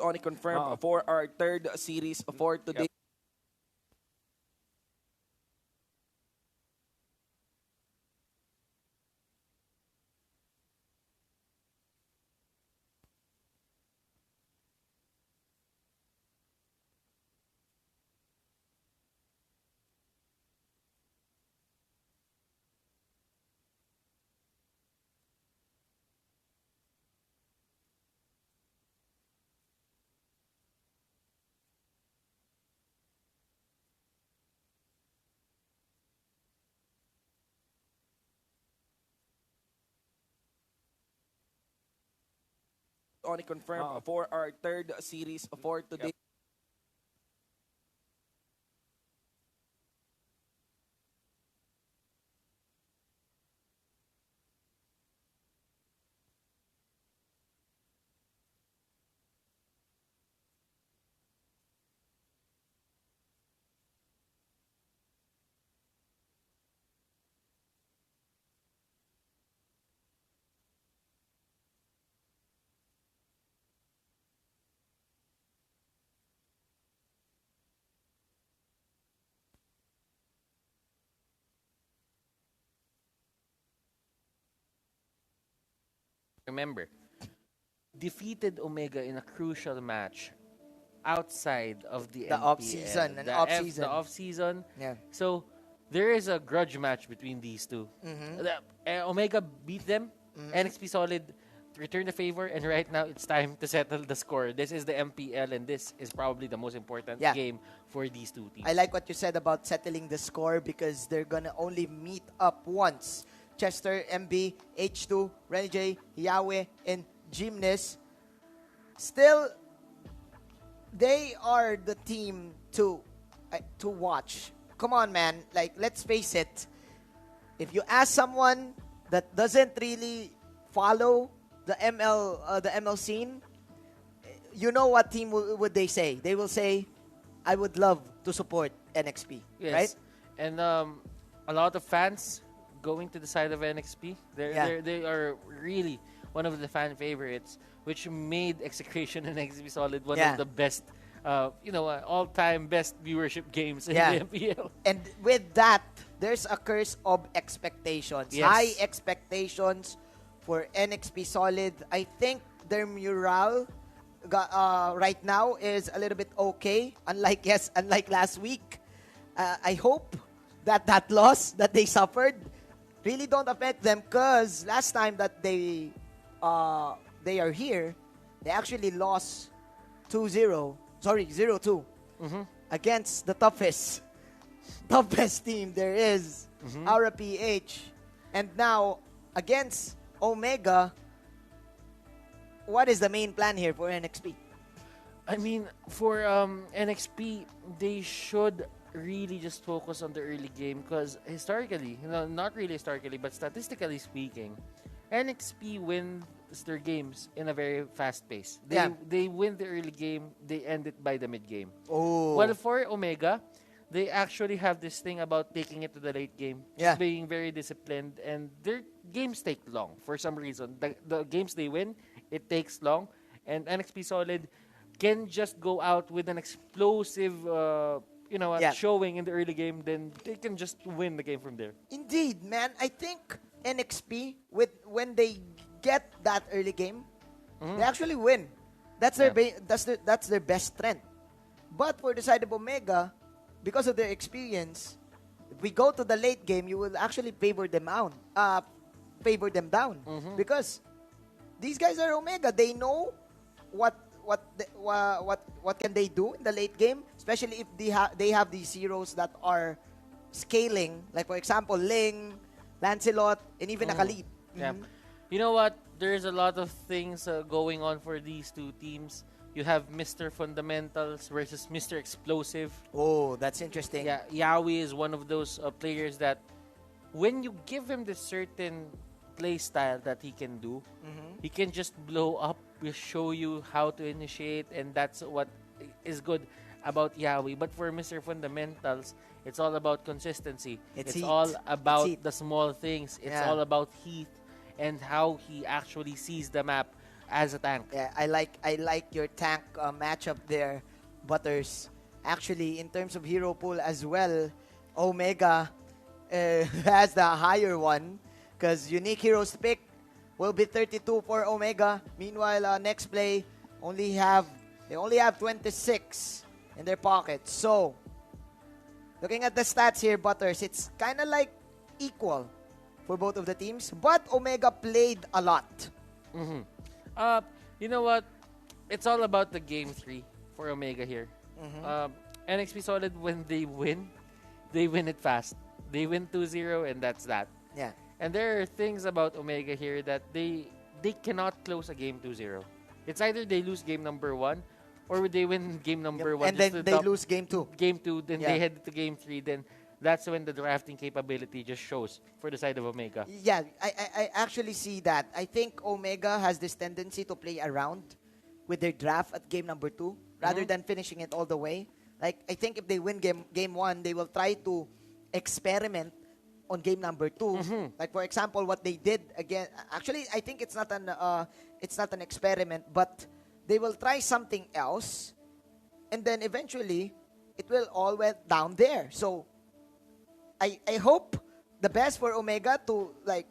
ONIC confirmed for our third series for today. ONIC confirmed for our third series for today. Remember, defeated Omega in a crucial match outside of the The off MPL, season, an off season. the off season. Yeah. So there is a grudge match between these two. Omega beat them. NXP Solid returned the favor, and right now it's time to settle the score. This is the MPL, and this is probably the most important game for these two teams. I like what you said about settling the score because they're gonna only meet up once. Chester, MB, H2, Renjay, Yahweh, and Gymnast. Still, they are the team to watch. Come on, man. Like, let's face it. If you ask someone that doesn't really follow the ML scene, you know what team would they say? They will say, "I would love to support NXP." Yes. Right? And a lot of fans going to the side of NXP. They are really one of the fan favorites, which made Execration and NXP Solid one of the best, all-time best viewership games in the MPL. And with that, there's a curse of expectations. Yes. High expectations for NXP Solid. I think their mural right now is a little bit okay. Unlike last week. I hope that loss that they suffered really don't affect them, because last time that they are here, they actually lost 2-0. Sorry, 0-2 against the toughest team there is, our PH. And now against Omega, what is the main plan here for NXP? I mean, for NXP, they should really just focus on the early game, because historically, not really historically, but statistically speaking, NXP wins their games in a very fast pace. They win the early game, they end it by the mid game. Well, for Omega, they actually have this thing about taking it to the late game, just being very disciplined, and their games take long for some reason. The games they win, it takes long, and NXP Solid can just go out with an explosive showing in the early game, then they can just win the game from there. Indeed, man. I think NXP, when they get that early game, they actually win. That's their that's their best strength. But for the side of Omega, because of their experience, if we go to the late game, you will actually favor them down, because these guys are Omega. They know what can they do in the late game, especially if they have these heroes that are scaling, like for example Ling, Lancelot, and even Akalib. Yeah. You know what? There's a lot of things going on for these two teams. You have Mr. Fundamentals versus Mr. Explosive. Oh, that's interesting. Yeah, Yawi is one of those players that when you give him the certain play style that he can do, he can just blow up, show you how to initiate, and that's what is good about Yawi. But for Mr. Fundamentals, it's all about consistency. It's all about the small things. It's all about Heath and how he actually sees the map. as a tank. Yeah, I like your tank matchup there, Butters. Actually, in terms of hero pool as well, Omega has the higher one because unique heroes to pick will be 32 for Omega. Meanwhile, Nexplay they only have 26 in their pockets. So, looking at the stats here, Butters, it's kind of like equal for both of the teams, but Omega played a lot. Mm-hmm. You know what? It's all about the game 3 for Omega here. Mm-hmm. NXP Solid, when they win it fast. They win 2-0 and that's that. Yeah. And there are things about Omega here that they cannot close a game 2-0. It's either they lose game number 1 or they win game number 1. And then they lose game 2. Game 2, then they head to game 3. Then that's when the drafting capability just shows for the side of Omega. Yeah, I actually see that. I think Omega has this tendency to play around with their draft at game number 2 rather than finishing it all the way. Like, I think if they win game 1, they will try to experiment on game number 2. Like, for example, what they did again. Actually, I think it's not an experiment, but they will try something else, and then eventually it will all went down there. So I hope the best for Omega to like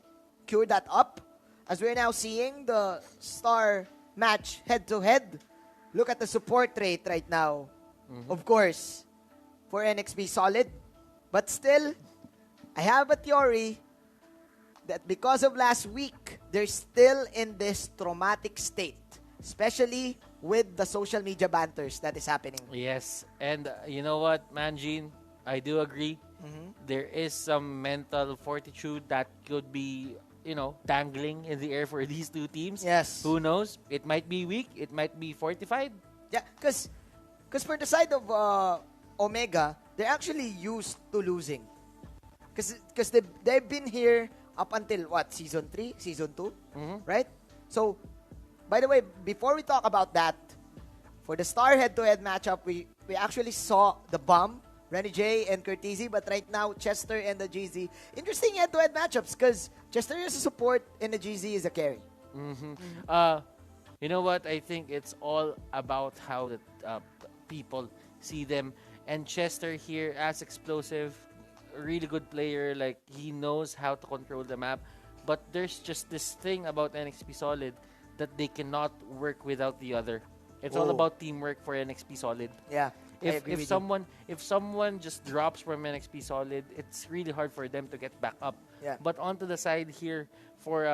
cure that up, as we're now seeing the star match head to head. Look at the support rate right now. Of course, for NXP Solid, but still, I have a theory that because of last week, they're still in this traumatic state, especially with the social media banters that is happening. Yes, and you know what, Manjin, I do agree. There is some mental fortitude that could be, dangling in the air for these two teams. Yes. Who knows? It might be weak. It might be fortified. Yeah, because for the side of Omega, they're actually used to losing. Because they've been here up until, what, Season 3? Season 2? Right? So, by the way, before we talk about that, for the star head-to-head matchup, we actually saw the Bomb, Renny J, and Curtizy, but right now, Chester and the GZ. Interesting head-to-head matchups because Chester is a support and the GZ is a carry. You know what? I think it's all about how the people see them. And Chester here, as explosive, a really good player. Like, he knows how to control the map. But there's just this thing about NXP Solid that they cannot work without the other. It's all about teamwork for NXP Solid. Yeah. If someone just drops from NXP Solid, it's really hard for them to get back up. Yeah. But onto the side here for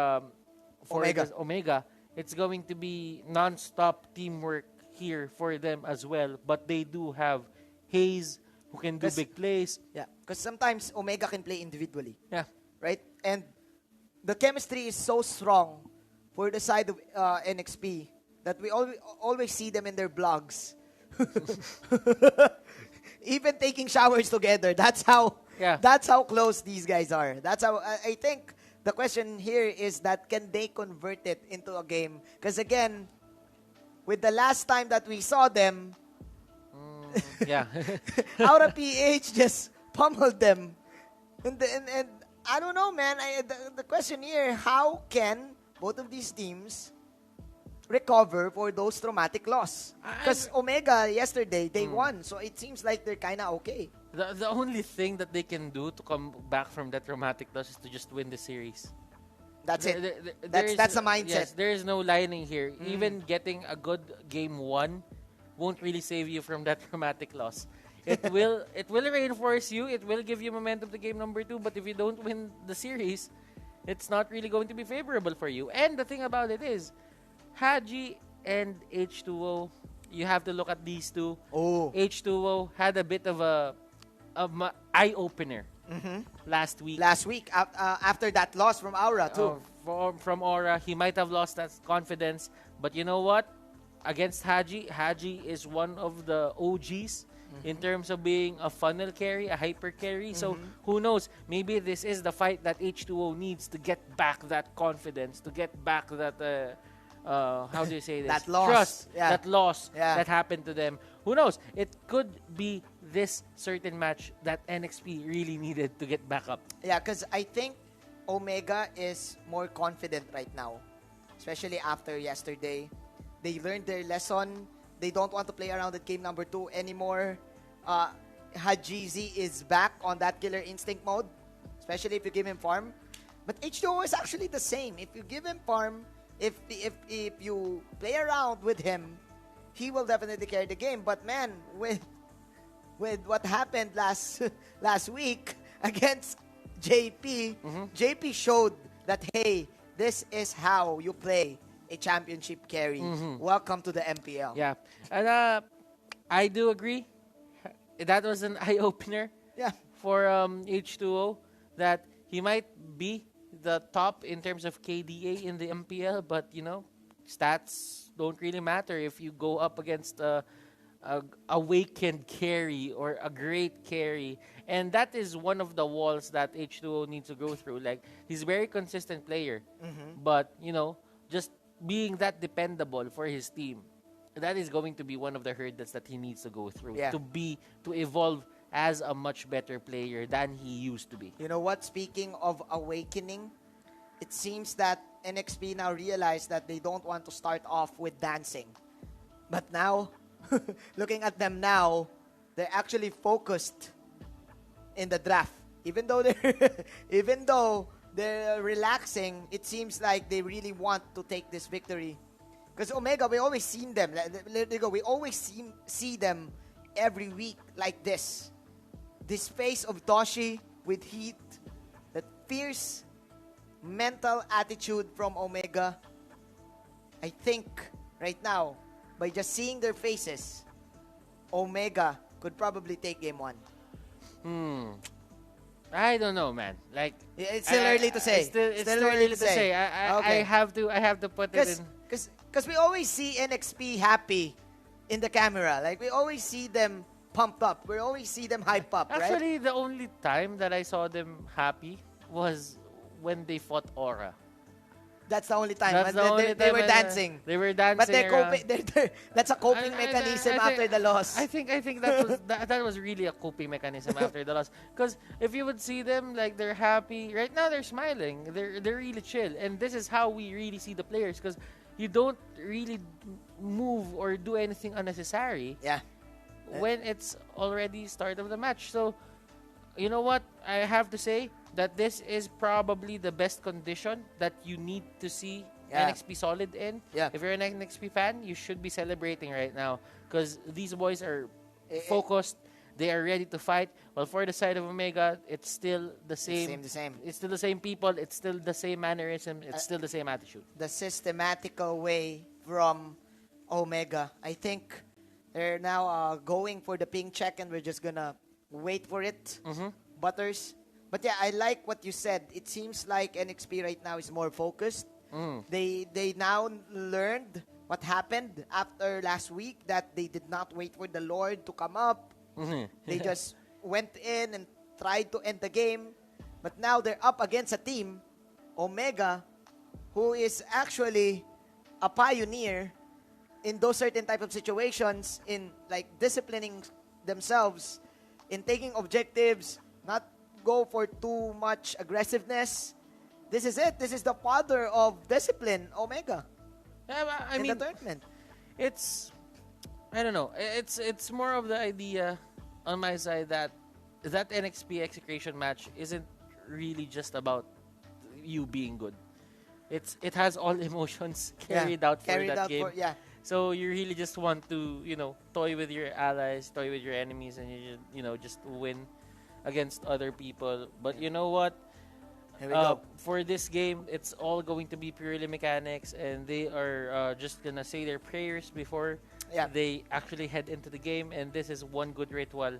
Omega, it's going to be non-stop teamwork here for them as well. But they do have Hayes who can do big plays. Yeah, because sometimes Omega can play individually. Yeah. Right? And the chemistry is so strong for the side of NXP that we always see them in their blogs. Even taking showers together. That's how close these guys are. That's how I think the question here is that can they convert it into a game? Because again, with the last time that we saw them, Aura PH just pummeled them. And I don't know, man. The question here, how can both of these teams recover for those traumatic loss? Because Omega yesterday, they won. So it seems like they're kind of okay. The only thing that they can do to come back from that traumatic loss is to just win the series. That's it. That's the mindset. Yes, there is no lining here. Even getting a good game 1 won't really save you from that traumatic loss. It will reinforce you. It will give you momentum to game number 2. But if you don't win the series, it's not really going to be favorable for you. And the thing about it is, Haji and H2O, you have to look at these two. H2O had a bit of a eye-opener last week. After that loss from Aura, too. From Aura, he might have lost that confidence. But you know what? Against Haji is one of the OGs in terms of being a funnel carry, a hyper carry. So who knows? Maybe this is the fight that H2O needs to get back that confidence, to get back that how do you say this? That loss. Trust. That loss that happened to them. Who knows? It could be this certain match that NXP really needed to get back up. Yeah, because I think Omega is more confident right now. especially after yesterday. They learned their lesson. They don't want to play around at game number 2 anymore. Hajizi is back on that killer instinct mode, especially if you give him farm. But H2O is actually the same. If you give him farm, if you play around with him, he will definitely carry the game. But man, with what happened last week against JP, JP showed that, hey, this is how you play a championship carry. Welcome to the MPL. Yeah. And I do agree. That was an eye-opener for H2O, that he might be the top in terms of KDA in the MPL, but, you know, stats don't really matter if you go up against a awakened carry or a great carry. And that is one of the walls that H2O needs to go through. Like, he's a very consistent player, but, you know, just being that dependable for his team, that is going to be one of the hurdles that he needs to go through to evolve as a much better player than he used to be. You know what? Speaking of awakening, it seems that NXP now realized that they don't want to start off with dancing. But now, looking at them now, they're actually focused in the draft. Even though they're relaxing, it seems like they really want to take this victory. Because Omega, we always seen them. We always see them every week like this. This face of Doshi with heat, that fierce mental attitude from Omega. I think right now, by just seeing their faces, Omega could probably take game 1. I don't know, man. Like, it's still early to say. It's still early to say. I have to put it in. Because we always see NXP happy in the camera. Like, we always see them pumped up. We always see them hype up, Actually, right? the only time that I saw them happy was when they fought Aura. That's the only time. That's the only time they were dancing. They were dancing. But they're coping. That's a coping mechanism after the loss. I think that was that was really a coping mechanism after the loss. Because if you would see them, like, they're happy right now, they're smiling, they're really chill, and this is how we really see the players. Because you don't really move or do anything unnecessary. Yeah. When it's already start of the match. So, you know what? I have to say that this is probably the best condition that you need to see NXP Solid in. Yeah. If you're an NXP fan, you should be celebrating right now because these boys are focused. They are ready to fight. Well, for the side of Omega, it's still the same. It's still the same people. It's still the same mannerism. It's still the same attitude. The systematical way from Omega. I think they're now going for the ping check, and we're just gonna wait for it. Butters. But yeah, I like what you said. It seems like NXP right now is more focused. They now learned what happened after last week, that they did not wait for the Lord to come up. They just went in and tried to end the game. But now they're up against a team, Omega, who is actually a pioneer in those certain type of situations, in like disciplining themselves, in taking objectives, not go for too much aggressiveness. This is it. This is the father of discipline, Omega. I mean, the tournament. It's, I don't know. It's more of the idea on my side that NXP execution match isn't really just about you being good. It has all emotions carried out for that game. So you really just want to, toy with your allies, toy with your enemies, and just win against other people. But you know what? Here we go. For this game, it's all going to be purely mechanics, and they are just gonna say their prayers before they actually head into the game. And this is one good ritual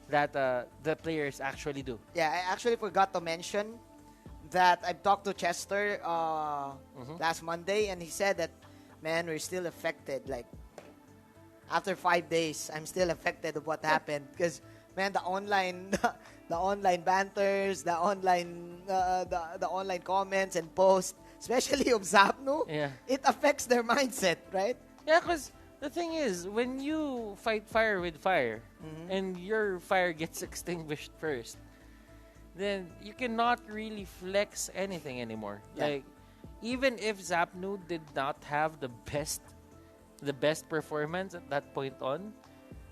that the players actually do. Yeah, I actually forgot to mention that I've talked to Chester last Monday, and he said that, man, we're still affected. Like, after 5 days, I'm still affected of what happened. Because, man, the online banters, the online comments and posts, especially of Zapnu, it affects their mindset, right? Yeah, because the thing is, when you fight fire with fire, and your fire gets extinguished first, then you cannot really flex anything anymore. Yeah. Like, even if Zapnu did not have the best performance at that point on,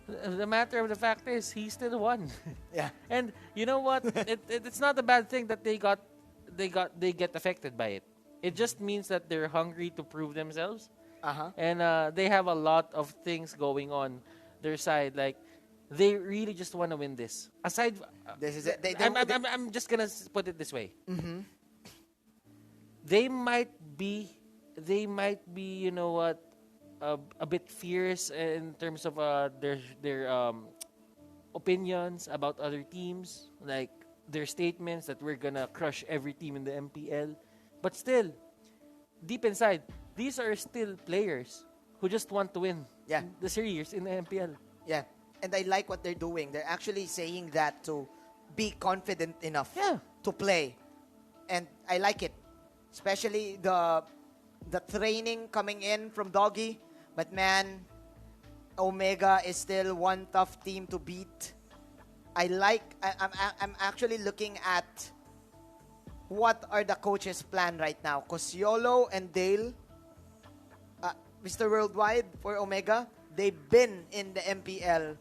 the matter of the fact is he still won. Yeah. And you know what? It's not a bad thing that they get affected by it. It just means that they're hungry to prove themselves. And they have a lot of things going on their side. Like, they really just want to win this. Aside, This is it. I'm just gonna put it this way. They might be, you know what, a bit fierce in terms of their opinions about other teams, like their statements that we're gonna crush every team in the MPL. But still, deep inside, these are still players who just want to win the series in the MPL. Yeah. And I like what they're doing. They're actually saying that to be confident enough to play. And I like it. Especially the training coming in from Doggy. But man, Omega is still one tough team to beat. I'm actually looking at what are the coaches' plan right now. Because Yolo and Dale, Mr. Worldwide for Omega, they've been in the MPL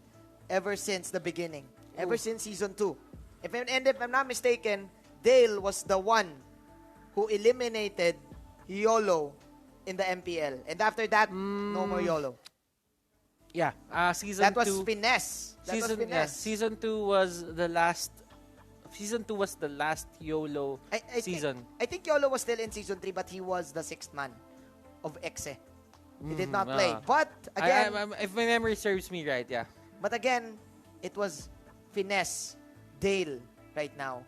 ever since the beginning. Ever since Season 2. If I'm not mistaken, Dale was the one who eliminated Yolo in the MPL. And after that, no more Yolo. Yeah, season that 2. Was finesse. Season 2 was the last. Season 2 was the last YOLO season. I think YOLO was still in Season 3, but he was the 6th man of Exe. He did not play. But again, if my memory serves me right, yeah. But again, it was finesse, Dale right now,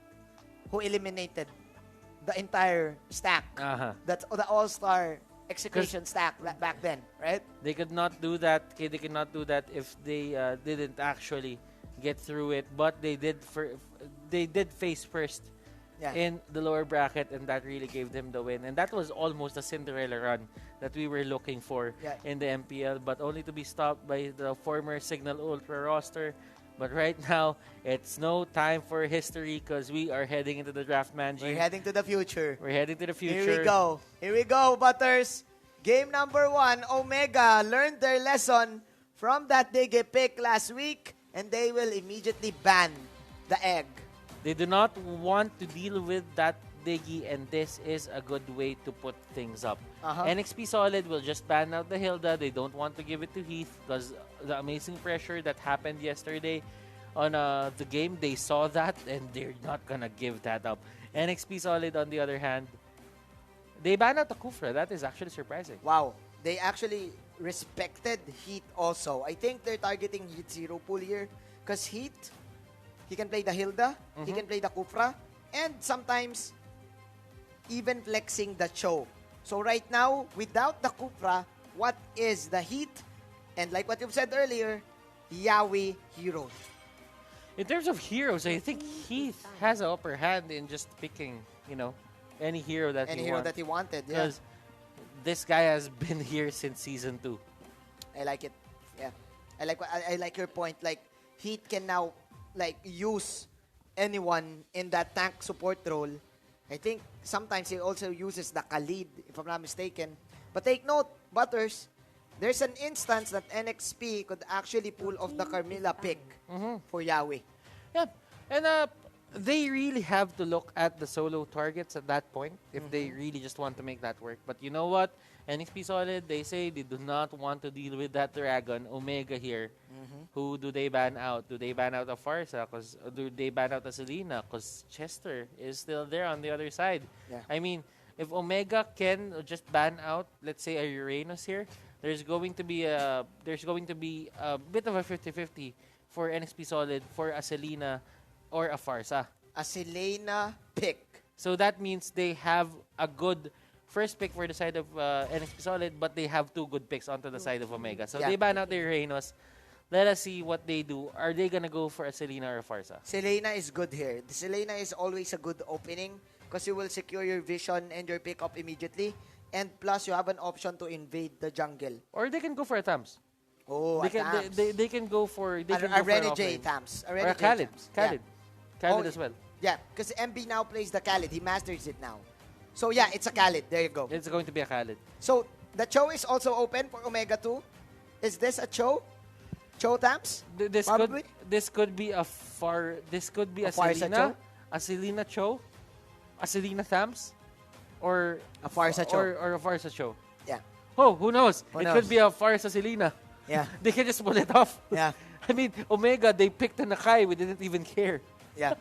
who eliminated the entire stack. That's the all-star execution stack back then, right? They could not do that. They could not do that if they didn't actually get through it. But they did. They did face first in the lower bracket, and that really gave them the win. And that was almost a Cinderella run that we were looking for in the MPL, but only to be stopped by the former Signal Ultra roster. But right now, it's no time for history because we are heading into the draft, Manji. We're heading to the future. Here we go, Butters. Game number 1, Omega learned their lesson from that Digi pick last week, and they will immediately ban the egg. They do not want to deal with that Digi, and this is a good way to put things up. NXP Solid will just ban out the Hilda. They don't want to give it to Heath because the amazing pressure that happened yesterday on the game, they saw that and they're not gonna give that up. NXP Solid, on the other hand, they ban out the Kufra. That is actually surprising. Wow. They actually respected Heat also. I think they're targeting Heat Zero Pool here because Heat, he can play the Hilda, he can play the Kufra, and sometimes even flexing the Cho. So right now, without the Kufra, what is the Heat? And like what you've said earlier, Yawi heroes. In terms of heroes, I think Heath has an upper hand in just picking, any hero that he wanted. Because this guy has been here since Season 2. I like it. Yeah. I like your point. Like, Heat can now use anyone in that tank support role. I think sometimes he also uses the Khalid, if I'm not mistaken. But take note, Butters, there's an instance that NXP could actually pull off the Carmilla pick for Yawi. Yeah, and they really have to look at the solo targets at that point if they really just want to make that work. But you know what? NXP Solid, they say they do not want to deal with that Dragon, Omega here. Who do they ban out? Do they ban out a Farsa? Do they ban out a Selena? Because Chester is still there on the other side. Yeah. I mean, if Omega can just ban out, let's say, a Uranus here, there's going to be a bit of a 50-50 for NXP Solid for a Selena or a Farsa. A Selena pick. So that means they have a good first pick for the side of NXP Solid, but they have 2 good picks onto the side of Omega. So they ban out the Uranus. Let us see what they do. Are they gonna go for a Selena or a Farsa? Selena is good here. The Selena is always a good opening because you will secure your vision and your pickup immediately. And plus, you have an option to invade the jungle. Or they can go for a Tams. Oh, they can go for a Renegade Tams. Or a Khalid. Khalid as well. Yeah, because MB now plays the Khalid. He masters it now. So yeah, it's a Khalid. There you go. It's going to be a Khalid. So the Cho is also open for Omega 2. Is this a Cho? Cho Tams? Probably. This could be a Farsa Selena, Cho? a Selena Cho, a Selena Thams, or A Farsa Cho. or a Farsa Cho. Yeah. Oh, who knows? Who It knows? could be a Farsa Selena. Yeah. They can just pull it off. Yeah. I mean, Omega, they picked a Nakai. We didn't even care. Yeah.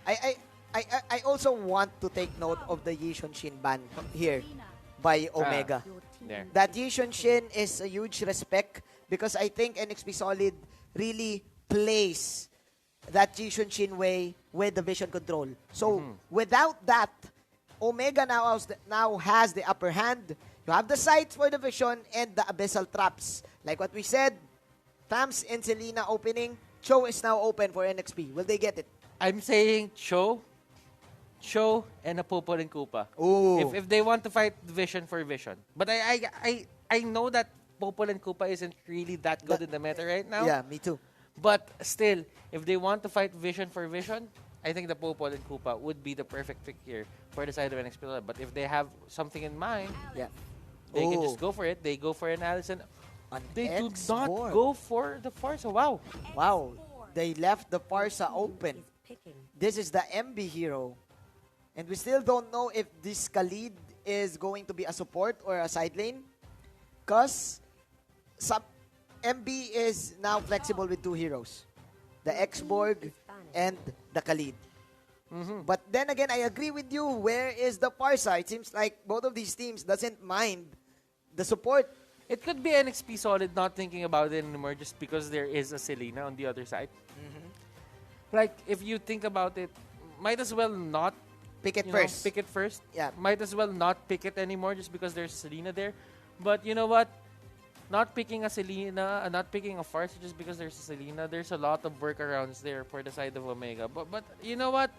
I also want to take note of the Yishun Shin ban here by Omega. There. That Yishun Shin is a huge respect because I think NXP Solid really plays that Yishun Shin way with the vision control. So without that, Omega now has the upper hand. You have the sights for the vision and the abyssal traps. Like what we said, Tams and Selena opening. Cho is now open for NXP. Will they get it? I'm saying Cho, and a Popol and Koopa. Ooh. If they want to fight Vision for Vision. But I know that Popol and Koopa isn't really that good in the meta right now. Yeah, me too. But still, if they want to fight Vision for Vision, I think the Popol and Koopa would be the perfect pick here for the side of NXP. But if they have something in mind, Yeah. they can Ooh. just go for it. They go for an Allison. An They do X not board. go for the Farsa. Wow. Wow. They left the Parsa open. This is the MB hero. And we still don't know if this Khalid is going to be a support or a side lane. Because MB is now flexible with two heroes. The X-Borg and the Khalid. But then again, I agree with you. Where is the Parsa? It seems like both of these teams doesn't mind the support. It could be NXP Solid not thinking about it anymore just because there is a Selena on the other side. Like, if you think about it, might as well not Pick it you first. know, pick it first. Yeah. Might as well not pick it anymore just because there's Selena there. But you know what? Not picking a Selena, not picking a Farsa just because there's a Selena, there's a lot of workarounds there for the side of Omega. But you know what?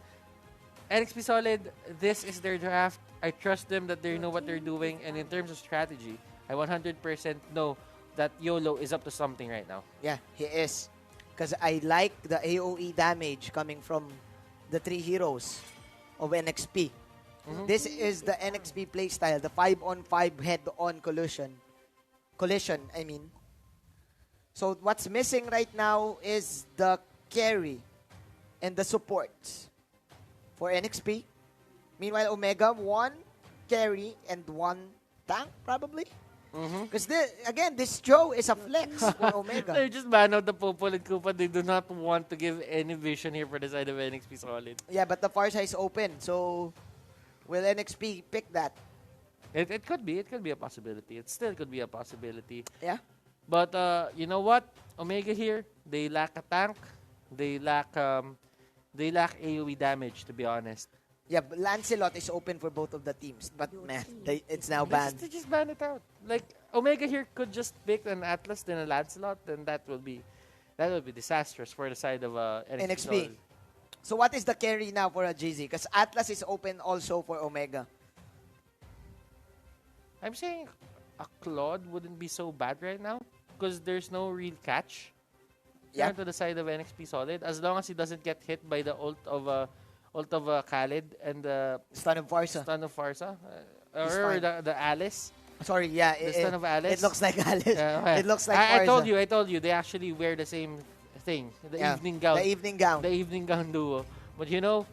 NXP Solid, this is their draft. I trust them that they know what they're doing. And in terms of strategy, I 100% know that YOLO is up to something right now. Yeah, he is. Because I like the AoE damage coming from the three heroes of NXP. This is the NXP playstyle, the 5-on-5 head-on collision. I mean. So what's missing right now is the carry and the support for NXP. Meanwhile, Omega, 1 carry and 1 tank, probably. Because again, this Joe is a flex for Omega. They just ban out the Popol and Koopa. They do not want to give any vision here for the side of NXP Solid. Yeah, but the Farsa is open, so will NXP pick that? It could be. It could be a possibility. It still could be a possibility. Yeah. But you know what? Omega here, they lack a tank. They lack AoE damage, to be honest. Yeah, but Lancelot is open for both of the teams, but man, it's now banned. They just ban it out. Like Omega here could just pick an Atlas then a Lancelot, then that will be disastrous for the side of NXP. NXP. So what is the carry now for a GZ? Because Atlas is open also for Omega. I'm saying a Claude wouldn't be so bad right now because there's no real catch. Yeah. To the side of NXP Solid, as long as he doesn't get hit by the ult of Khalid and the Stun of Farsa. stun of Farsa, He's or fine. the Alice. Sorry, yeah. The stun of Alice. It looks like Alice. Okay. It looks like I Farsa. told you, they actually wear the same thing, the Yeah, evening gown, The evening gown. the evening gown duo. But you know,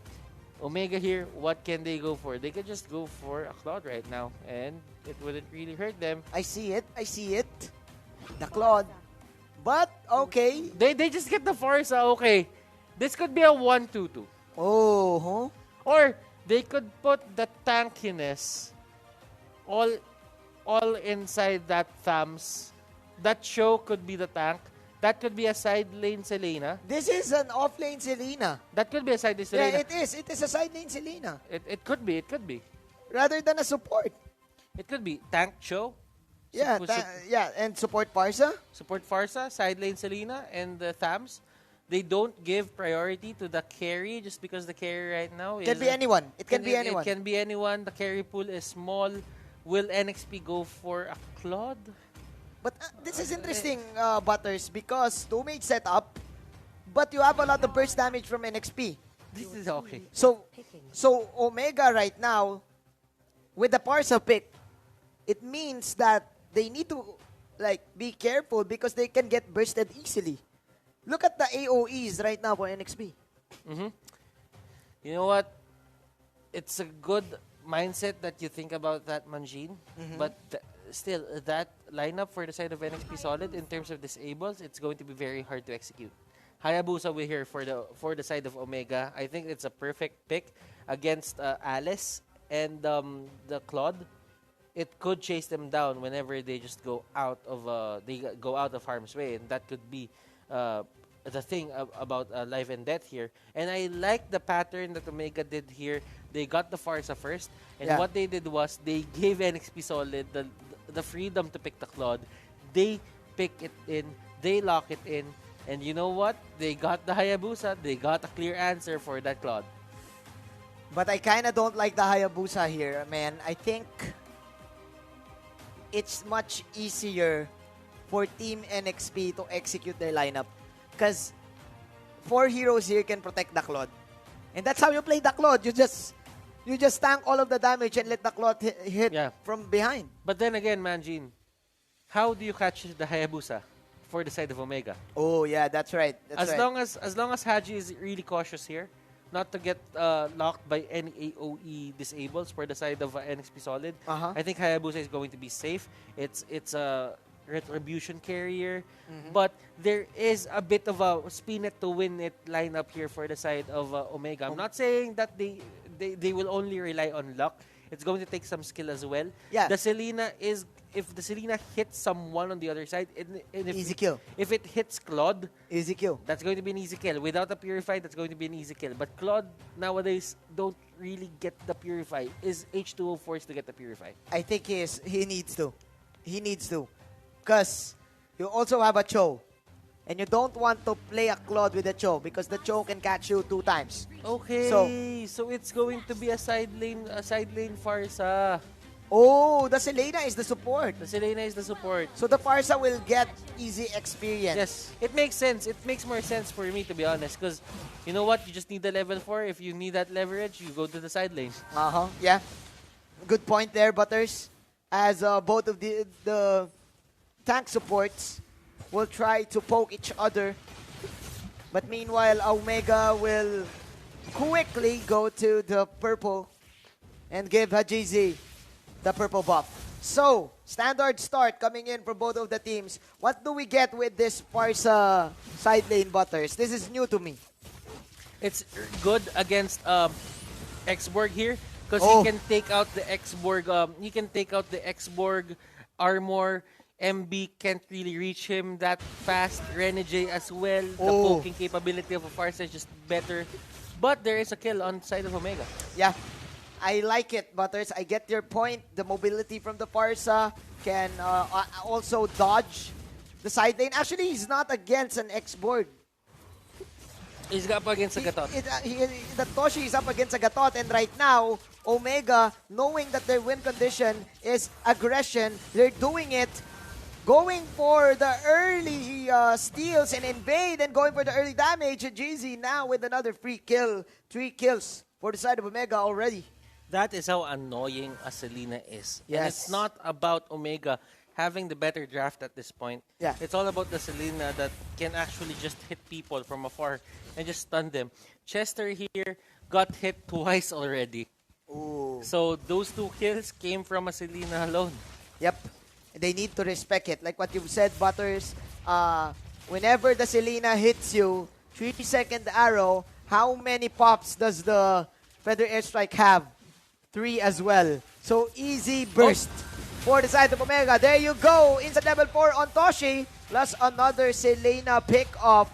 Omega here, what can they go for? They could just go for a Claude right now, and it wouldn't really hurt them. I see it. The Claude. But, okay. They just get the Farsa, okay. This could be a 1-2-2. Oh, huh? Or they could put the tankiness all inside that Thams. That show could be the tank. That could be a side lane Selena. This is an off-lane Selena. That could be a side lane Selena. Yeah, it is. It is a side lane Selena. It could be. It could be. Rather than a support. It could be tank show. Yeah, and support Farsa. Support Farsa, side lane Selena, and the Thams. They don't give priority to the carry just because the carry right now is... Can be anyone. It can be anyone. It can be anyone. The carry pool is small. Will NXP go for a Claude? But this is interesting, Butters, because two-mage setup, but you have a lot of burst damage from NXP. This is okay. So Omega right now with the Parsa pick, it means that they need to like be careful because they can get bursted easily. Look at the AOEs right now for NXP. You know what? It's a good mindset that you think about that, Manjin. But still, that lineup for the side of NXP Solid in terms of disables, it's going to be very hard to execute. Hayabusa we're here for the side of Omega. I think it's a perfect pick against Alice and the Claude. It could chase them down whenever they just go out of harm's way, and that could be the thing about life and death here. And I like the pattern that Omega did here. They got the Farsa first, and what they did was they gave NXP Solid the freedom to pick the Claude. They pick it in, they lock it in, and you know what? They got the Hayabusa. They got a clear answer for that Claude. But I kind of don't like the Hayabusa here, man. I think it's much easier for Team NXP to execute their lineup. Because 4 heroes here can protect the Claude. And that's how you play the Claude. You just tank all of the damage and let the Claude hit from behind. But then again, Manjin, how do you catch the Hayabusa for the side of Omega? Oh, yeah, that's right. As long as Haji is really cautious here, not to get locked by any AOE disables for the side of NXP Solid, I think Hayabusa is going to be safe. It's a retribution carrier, but there is a bit of a spin it to win it lineup here for the side of Omega. I'm not saying that they will only rely on luck. It's going to take some skill as well. Yeah. The Selena is, if the Selena hits someone on the other side, easy kill. If it hits Claude, easy kill. That's going to be an easy kill. Without a Purify, that's going to be an easy kill. But Claude nowadays don't really get the Purify. Is H2O forced to get the Purify? I think he needs to. He needs to. Because you also have a Cho. And you don't want to play a Claude with a Cho because the Cho can catch you 2 times. Okay, so it's going to be a side lane Farsa. Oh, the Selena is the support. The Selena is the support. So the Farsa will get easy experience. Yes, it makes sense. It makes more sense for me, to be honest. Because, you know what? You just need the level 4. If you need that leverage, you go to the side lane. Yeah. Good point there, Butters. As both of the tank supports will try to poke each other. But meanwhile, Omega will quickly go to the purple and give Hajizi the purple buff. So, standard start coming in for both of the teams. What do we get with this Parsa side lane, Butters? This is new to me. It's good against Xborg here because he can take out the Xborg. He can take out the Xborg armor. MB can't really reach him that fast. Renegade as well. The poking capability of a Farsa is just better. But there is a kill on the side of Omega. Yeah. I like it, Butters. I get your point. The mobility from the Farsa can also dodge the side lane. Actually, he's not against an Xborg. He's up against a Gatot. The Toshi is up against a Gatot. And right now, Omega, knowing that their win condition is aggression, they're doing it. Going for the early steals and invade and going for the early damage. GZ now with another free kill. 3 kills for the side of Omega already. That is how annoying a Selena is. Yes. And it's not about Omega having the better draft at this point. Yeah. It's all about the Selena that can actually just hit people from afar and just stun them. Chester here got hit twice already. Ooh. So those 2 kills came from a Selena alone. Yep. They need to respect it. Like what you've said, Butters, whenever the Selena hits you, 3-second arrow, how many pops does the Feather Airstrike have? 3 as well. So easy burst for the side of Omega. There you go. Inside level 4 on Toshi. Plus another Selena pick off.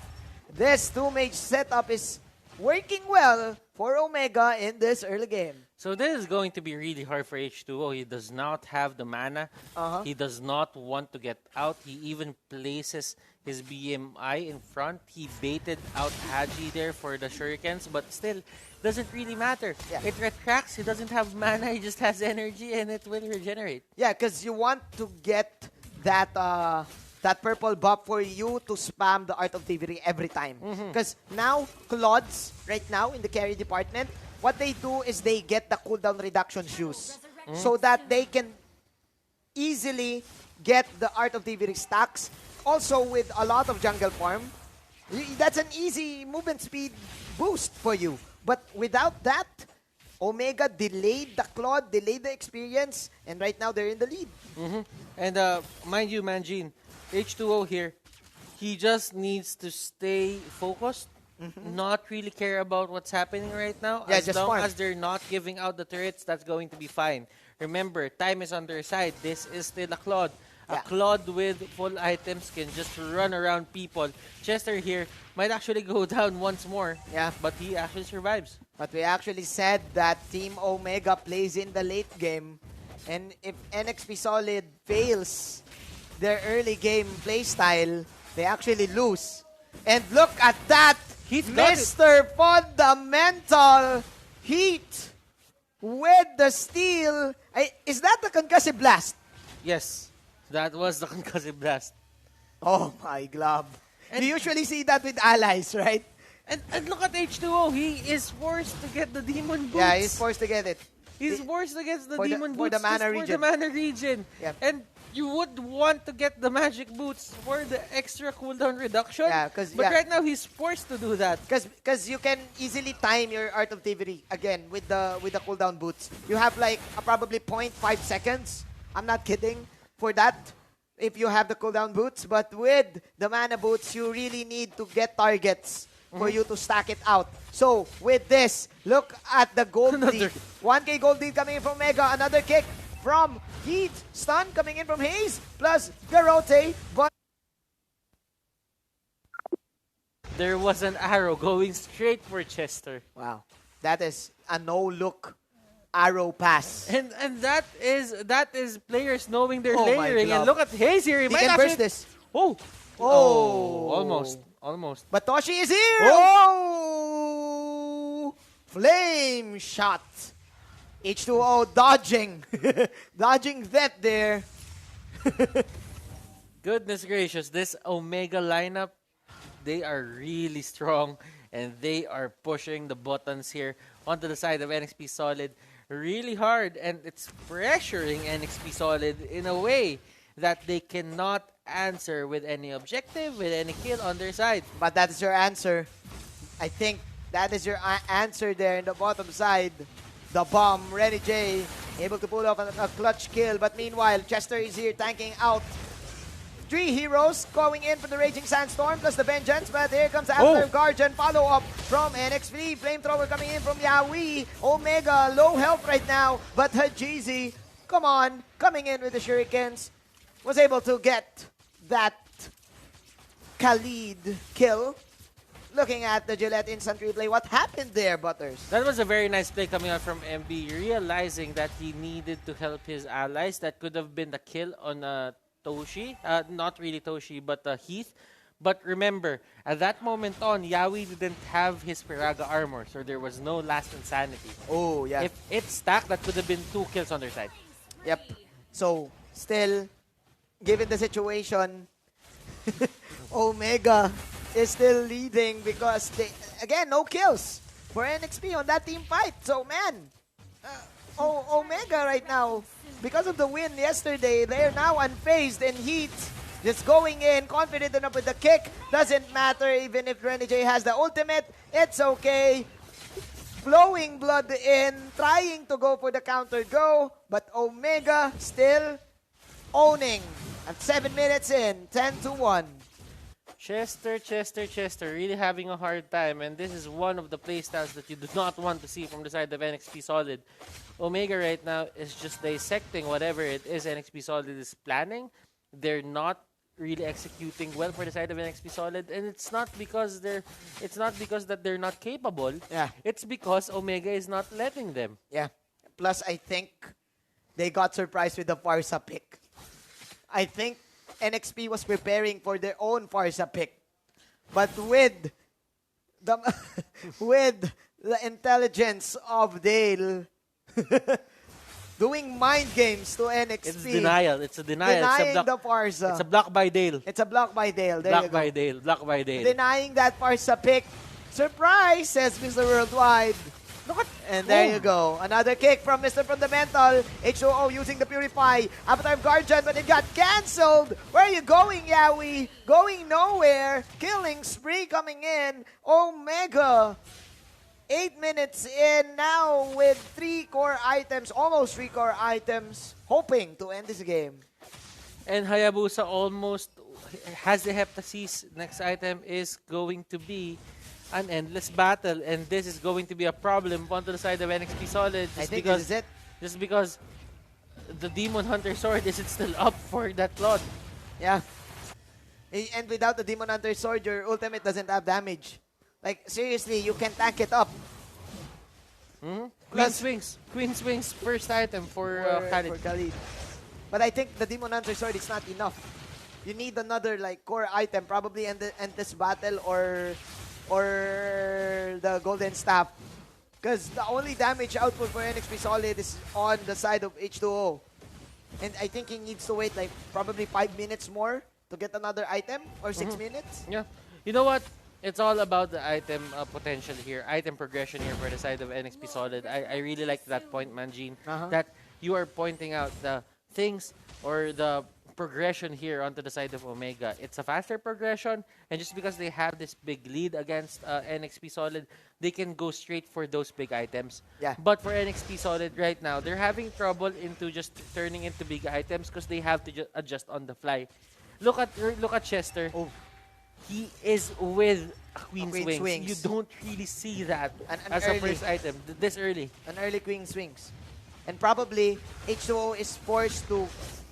This 2-mage setup is working well for Omega in this early game. So this is going to be really hard for H2O. He does not have the mana. He does not want to get out. He even places his BMI in front. He baited out Haji there for the shurikens, but still, doesn't really matter. Yeah. It retracts. He doesn't have mana. He just has energy, and it will regenerate. Yeah, because you want to get that that purple buff for you to spam the Art of Thievery every time. Because now, Claudes, right now, in the carry department, what they do is they get the cooldown reduction shoes. so that they can easily get the Art of Thievery stacks. Also with a lot of jungle farm. That's an easy movement speed boost for you. But without that, Omega delayed the Claude, delayed the experience, and right now they're in the lead. And mind you, Manjin, H2O here, he just needs to stay focused, not really care about what's happening right now. Yeah, as just long farm. as they're not giving out the turrets, that's going to be fine. Remember, time is on their side. This is still a Claude. A Yeah. Claude with full items can just run around people. Chester here might actually go down once more. Yeah. But he actually survives. But we actually said that Team Omega plays in the late game. And if NXP Solid fails their early game playstyle, they actually lose. And look at that! Heath got it. Mr. Fundamental Heat with the steal. Is that the concussive blast? Yes, that was the concussive blast. Oh my glove. You usually see that with allies, right? And look at H2O. He is forced to get the demon boots. Yeah, he's forced to get it. He's forced to get the For the- demon for boots the mana just region. for the mana region. Yep. And you would want to get the magic boots for the extra cooldown reduction. Yeah, but right now he's forced to do that. Because you can easily time your Art of Thievery again with the cooldown boots. You have like probably 0.5 seconds. I'm not kidding for that if you have the cooldown boots. But with the mana boots, you really need to get targets for you to stack it out. So with this, look at the gold lead. 1K gold lead coming in from Mega. Another kick from Heat. Stun coming in from Hayes. Plus Garote. But There was an arrow going straight for Chester. wow, that is a no-look arrow pass. And that is players knowing their Oh my layering. glove. And look at Hayes here. He He might can actually... burst this. Oh. Oh. Almost. But Toshi is here! Oh! Flame shot. H2O dodging. Dodging that there. Goodness gracious, this Omega lineup, they are really strong and they are pushing the buttons here onto the side of NXP Solid really hard, and it's pressuring NXP Solid in a way that they cannot answer with any objective, with any kill on their side. But that is your answer. I think that is your answer there in the bottom side. The bomb, Renny J, able to pull off a clutch kill. But meanwhile, Chester is here tanking out. 3 heroes going in for the Raging Sandstorm plus the Vengeance. But here comes the Avatar Guardian. Follow-up from NXP. Flamethrower coming in from Yaoi. Omega, low health right now. But Hajizi, come on, coming in with the Shurikens. Was able to get that Khalid kill. Looking at the Gillette instant replay, what happened there, Butters? That was a very nice play coming out from MB, realizing that he needed to help his allies. That could have been the kill on Toshi. Not really Toshi, but Heath. But remember, at that moment on, Yaoi didn't have his Piraga armor, so there was no last insanity. Oh, yeah. If it stacked, that could have been 2 kills on their side. Yep. So, still, given the situation, Omega is still leading because they, again, no kills for NXP on that team fight. So, man, Omega right now, because of the win yesterday, they're now unfazed in Heat. Just going in, confident enough with the kick. Doesn't matter even if Renny J has the ultimate. It's okay. Flowing blood in, trying to go for the counter go. But Omega still owning. At 7 minutes in, 10-1. Chester, really having a hard time, and this is one of the playstyles that you do not want to see from the side of NXP Solid. Omega right now is just dissecting whatever it is NXP Solid is planning. They're not really executing well for the side of NXP Solid, and it's not because that they're not capable. Yeah. It's because Omega is not letting them. Yeah. Plus, I think they got surprised with the Farsa pick. I think NXP was preparing for their own Farsa pick. But with the with the intelligence of Dale doing mind games to NXP. It's denial. It's a denial. Denying It's the Farsa. It's a block by Dale. It's a block by Dale. There Block you go. by Dale. Block by Dale. Denying that Farsa pick. Surprise, says Mr. Worldwide. Look at And there you go. Another kick from Mr. Fundamental. H2O using the Purify. Avatar of Guardian, but it got cancelled. Where are you going, Yawi? Going nowhere. Killing spree coming in. Omega. 8 minutes in now with 3 core items, almost 3 core items, hoping to end this game. And Hayabusa almost has the Heptasis. Next item is going to be an endless battle, and this is going to be a problem onto the side of NXP Solid. I think this is it. Just because the Demon Hunter Sword isn't still up for that lot. Yeah. And without the Demon Hunter Sword, your ultimate doesn't have damage. Like, seriously, you can tank it up. Queen Swings, first item for Khalid. But I think the Demon Hunter Sword is not enough. You need another like core item, probably end this battle or the Golden Staff. Because the only damage output for NXP Solid is on the side of H2O. And I think he needs to wait like probably 5 minutes more to get another item or 6 minutes. Yeah. You know what? It's all about the item potential here, item progression here for the side of NXP Solid. I really like that point, Manjin, that you are pointing out the things or the progression here onto the side of Omega. It's a faster progression, and just because they have this big lead against NXP Solid, they can go straight for those big items. Yeah. But for NXP Solid right now, they're having trouble into just turning into big items because they have to adjust on the fly. Look at Chester. Oh. He is with Queen's Queen's Wings. You don't really see that as a first item this early. An early Queen's Wings. And probably H2O is forced to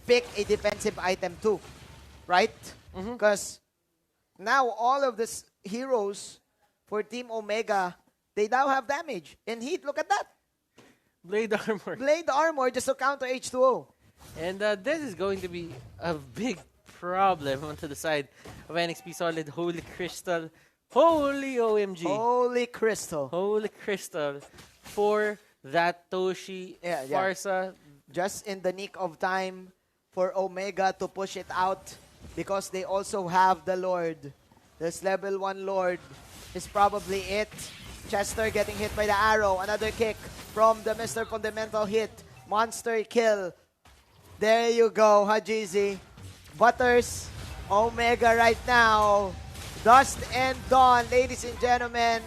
pick a defensive item too. Right? Because now all of these heroes for Team Omega, they now have damage. And Heat, look at that. Blade Armor. Blade Armor just to counter H2O. And this is going to be a big problem onto the side of NXP Solid. Holy Crystal. Holy OMG. Holy Crystal. Holy Crystal for that Toshi Farsa. Just in the nick of time for Omega to push it out because they also have the Lord. This level 1 Lord is probably it. Chester getting hit by the arrow. Another kick from the Mr. Fundamental hit. Monster kill. There you go, Hajizi. Butters, Omega right now. Dust and Dawn, ladies and gentlemen,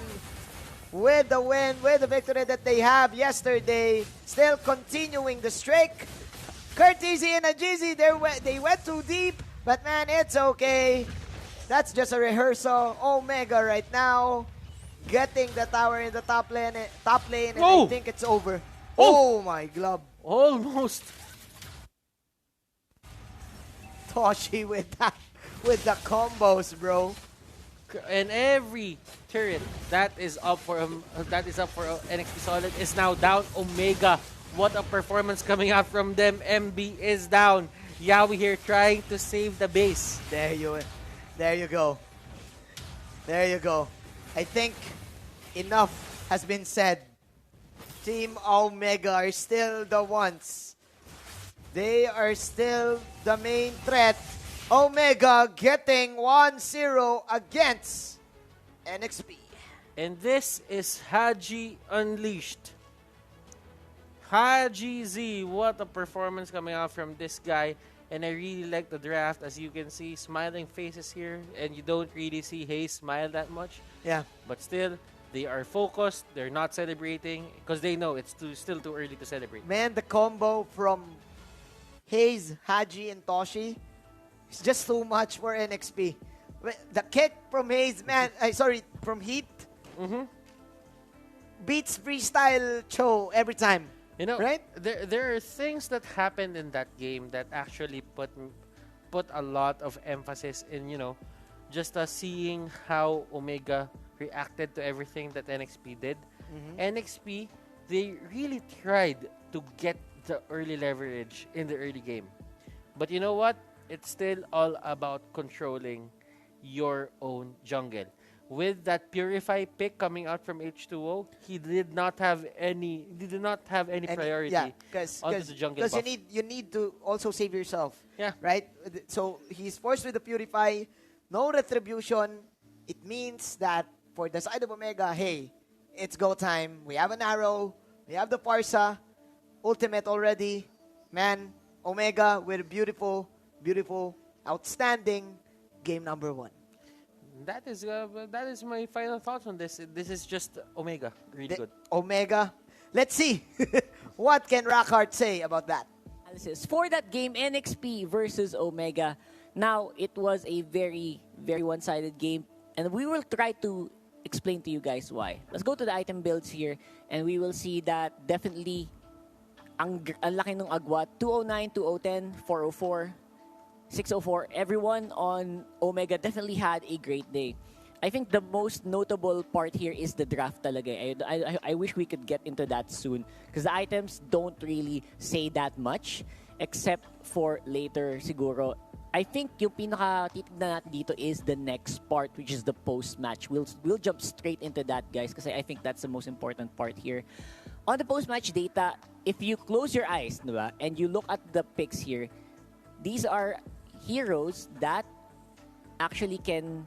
with the win, with the victory that they have yesterday, still continuing the streak. Curtizy and Ajizi, they went too deep, but man, it's okay. That's just a rehearsal. Omega right now, getting the tower in the top lane, and I think it's over. Oh my glove. Almost. Toshi with the combos, bro. And every turret that is up for NXT Solid is now down. Omega, what a performance coming out from them. MB is down. Yawi here trying to save the base. There you go. There you go. I think enough has been said. Team Omega are still the ones. They are still the main threat. Omega getting 1-0 against NXP. And this is Haji Unleashed. Haji Z, what a performance coming out from this guy. And I really like the draft. As you can see, smiling faces here. And you don't really see Hayes smile that much. Yeah. But still, they are focused. They're not celebrating because they know it's still too early to celebrate. Man, the combo from Hayes, Haji, and Toshi is just too much for NXP. The kick from Hayes, man, from Heat beats freestyle Cho every time. You know, right? There are things that happened in that game that actually put a lot of emphasis in, just seeing how Omega reacted to everything that NXP did. NXP, they really tried to get the early leverage in the early game. But you know what? It's still all about controlling your own jungle. With that Purify pick coming out from H2O, he did not have any priority onto the jungle buff. Because you need to also save yourself. Yeah. Right? So he's forced with the Purify, no retribution. It means that for the side of Omega, hey, it's go time. We have an arrow. We have the Parsa. Ultimate already. Man, Omega with a beautiful, beautiful, outstanding game number 1. That is my final thoughts on this. This is just Omega. Really good. Omega. Let's see. What can Rockhart say about that? For that game, NXP versus Omega. Now, it was a very, very one-sided game. And we will try to explain to you guys why. Let's go to the item builds here. And we will see that definitely ang laki ng agwat. 209, 2010, 404, 604. Everyone on Omega definitely had a great day. I think the most notable part here is the draft talaga. I wish we could get into that soon. Because the items don't really say that much. Except for later siguro. I think yung pinaka-titignan natin dito is the next part, which is the post-match. We'll jump straight into that, guys, kasi I think that's the most important part here. On the post-match data, if you close your eyes, diba, and you look at the picks here, these are heroes that actually can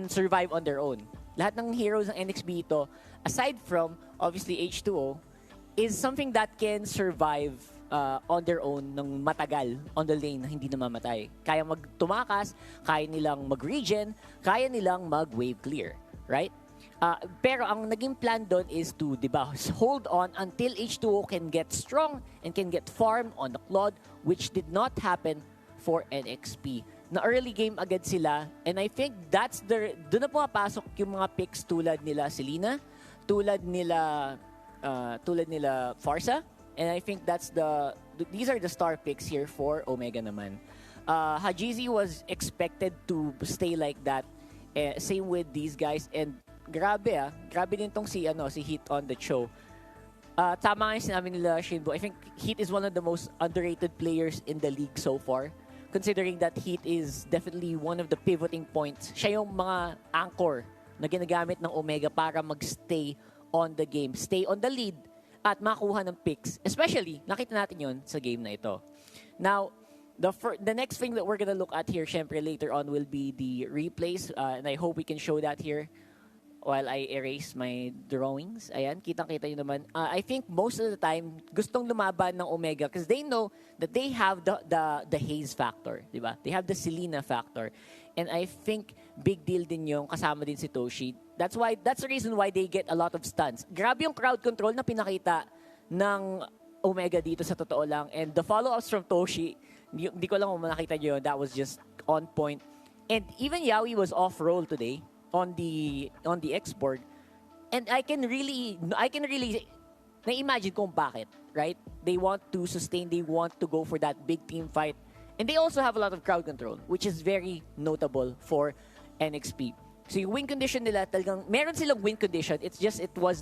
survive on their own. Lahat ng heroes ng NXP ito, aside from, obviously, H2O, is something that can survive on their own ng matagal on the lane na hindi namamatay. Kaya magtumakas, kaya nilang mag-regen, kaya nilang mag-wave clear. Right? Pero ang naging plan doon is to, diba, hold on until H2O can get strong and can get farm on the Claude, which did not happen for NXP. Na early game agad sila, and I think doon na pumapasok yung mga picks tulad nila Selena, tulad nila Farsa. And I think these are the star picks here for Omega naman. Hajizi was expected to stay like that. Same with these guys. And grabe din tong si Heat on the show. Tama nga yung sinabi nila, Shinbo. I think Heat is one of the most underrated players in the league so far. Considering that Heat is definitely one of the pivoting points. Siya yung mga anchor na ginagamit ng Omega para magstay on the game. Stay on the lead. At makuha ng picks. Especially, nakita natin yun sa game na ito. Now, the next thing that we're gonna look at here, syempre later on, will be the replays. And I hope we can show that here while I erase my drawings. Ayan, kitang-kita nyo naman. I think most of the time, gustong lumaban ng Omega because they know that they have the haze factor. Diba? They have the Selena factor. And I think big deal din yung kasama din si Toshi. That's the reason why they get a lot of stuns. Grabe yung crowd control na pinakita ng Omega dito sa totoo lang. And the follow-ups from Toshi, di ko lang kung nakita nyo yun, that was just on point. And even Yaoi was off-roll today on the X-board. And I can really na-imagine kung bakit, right? They want to sustain, they want to go for that big team fight. And they also have a lot of crowd control, which is very notable for NXP. So yung win condition nila, talagang, meron silang win condition. It's just, it was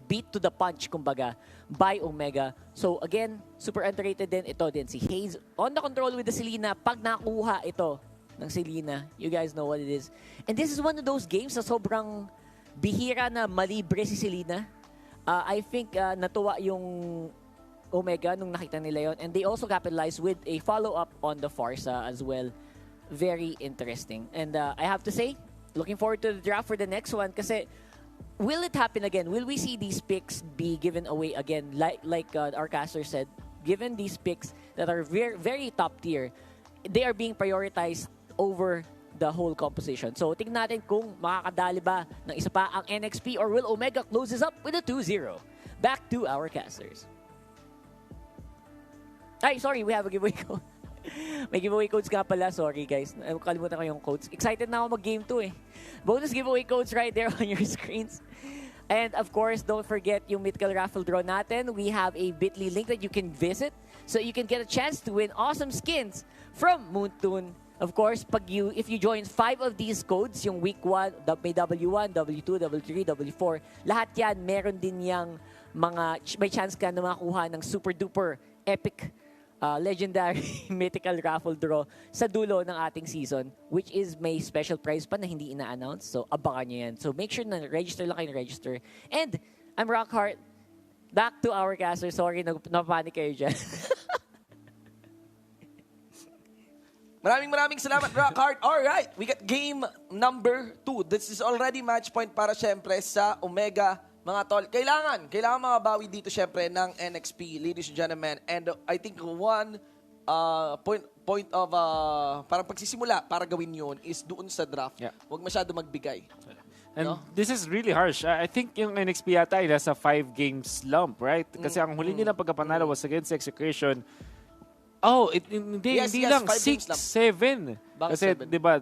beat to the punch, kumbaga, by Omega. So again, super underrated din. Ito din, si Haze on the control with the Selena. Pag nakuha ito ng Selena, you guys know what it is. And this is one of those games na sobrang bihira na malibre si Selena. I think natuwa yung Omega nung nakita nila yon, and they also capitalized with a follow-up on the Farsa as well. Very interesting. And I have to say, looking forward to the draft for the next one kasi will it happen again? Will we see these picks be given away again? Like our caster said, given these picks that are very, very top tier, they are being prioritized over the whole composition. So tingnan natin kung makakadali ba ng isa pa ang NXP or will Omega closes up with a 2-0. Back to our casters. Ay, sorry, we have a giveaway code. May giveaway codes nga pala. Sorry, guys. Kalimutan ko yung codes. Excited na ako mag-game 2 eh. Bonus giveaway codes right there on your screens. And of course, don't forget yung mythical raffle draw natin. We have a bit.ly link that you can visit so you can get a chance to win awesome skins from Moontoon. Of course, if you join 5 of these codes, yung week 1, may W1, W2, W3, W4, lahat yan, meron din yung may chance ka na makakuha ng super duper epic legendary mythical raffle draw sa dulo ng ating season, which is may special prize pa na hindi ina-announce. So, abangan nyo yan. So, make sure na register lang kayo register. And, I'm Rockhart. Back to our caster. Sorry, napanic kayo dyan. Maraming salamat, Rockhard. Alright, we got game number 2. This is already match point para syempre sa Omega. Mga tol, kailangan mga bawi dito syempre ng NXP, ladies and gentlemen. And I think one point of parang pagsisimula para gawin yun is doon sa draft. Yeah. Huwag masyado magbigay. And No? this is really harsh. I think yung NXP yata ay nasa 5-game slump, right? Kasi ang huli nilang pagkapanalo was against Execution. Oh, hindi Yes, lang. 5 games 6-7. Bakit Kasi, 7? di ba,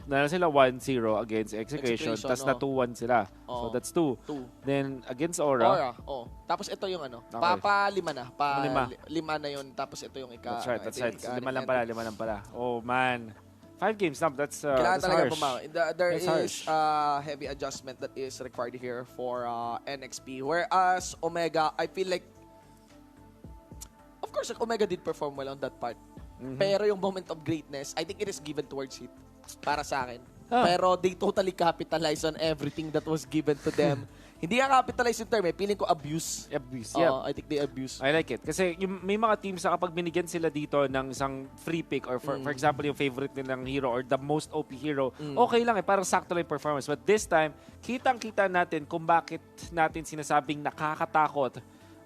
na sila 1-0 against Execution, tapos na 2-1 sila. So, Oo. that's 2. 2. Then, against Aura. Tapos ito yung ano, Okay. lima na. Lima na yun, tapos ito yung That's right. ito yung Lima lang pala. Oh, man. 5 games slump. That's kailangan talaga harsh. bumawi. There That's is harsh. heavy adjustment that is required here for NXP. Whereas Omega, I feel like, of course, Omega did perform well on that part. Pero yung moment of greatness, I think it is given towards Heat. Para sa akin. Pero they totally capitalize on everything that was given to them. Hindi nga capitalize yung term eh. Feeling ko abuse. Abuse, Oo, yeah. I think they abuse. I like it. Kasi may mga teams na kapag binigyan sila dito ng isang free pick or for example yung favorite nilang hero or the most OP hero, okay lang eh. Parang sakto lang yung performance. But this time, kitang-kita natin kung bakit natin sinasabing nakakatakot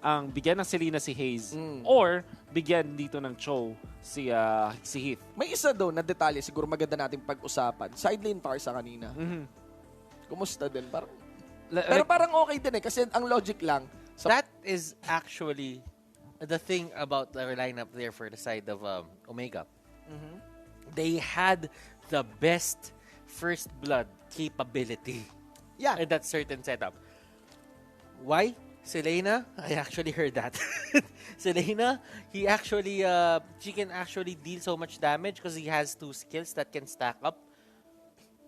ang bigyan ng Selena si Hayes or bigyan dito ng Cho si Heath. May isa daw na detalye siguro maganda natin pag-usapan. Sideline Tarsa kanina. Kumusta din? Pero parang okay din eh. Kasi ang logic lang. That is actually the thing about the lineup there for the side of Omega. They had the best first blood capability in that certain setup. Why? Selena, I actually heard that. Selena, she can actually deal so much damage because he has 2 skills that can stack up.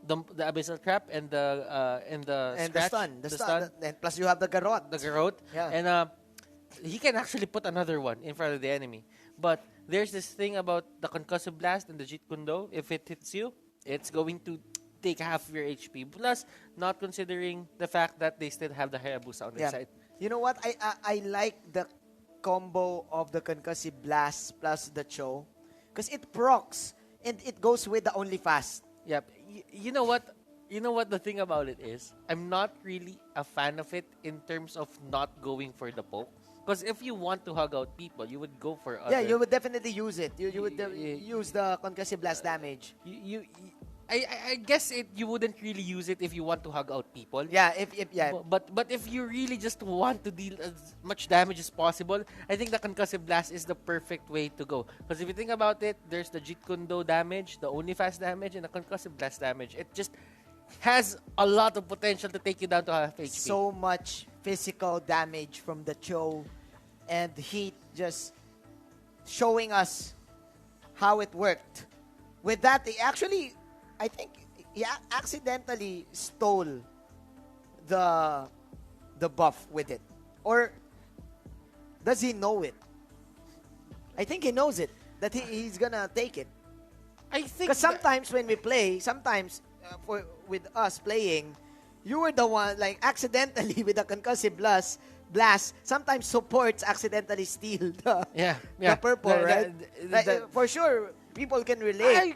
The Abyssal Trap and the Scratch. The stun. And plus you have the Garrote. The Garrote. Yeah. And he can actually put another one in front of the enemy. But there's this thing about the Concussive Blast and the Jeet Kune Do. If it hits you, it's going to take half of your HP. Plus, not considering the fact that they still have the Hayabusa on their side. You know what? I like the combo of the Concussive Blast plus the Cho. Because it procs. And it goes with the Only Fast. Yep. You know what? You know what the thing about it is? I'm not really a fan of it in terms of not going for the poke. Because if you want to hug out people, you would go for other. Yeah, you would definitely use it. You would use the Concussive Blast damage. I guess you wouldn't really use it if you want to hug out people. Yeah, But if you really just want to deal as much damage as possible, I think the Concussive Blast is the perfect way to go. Because if you think about it, there's the Jeet Kune Do damage, the Only Fast damage, and the Concussive Blast damage. It just has a lot of potential to take you down to half HP. So much physical damage from the Cho and Heat just showing us how it worked. With that, I think he accidentally stole the buff with it. Or does he know it? I think he knows it, that he's gonna take it. I think Because sometimes when we play, with us playing, you were the one, like, accidentally with the Concussive blast, sometimes supports accidentally steal the purple, right? For sure, people can relate.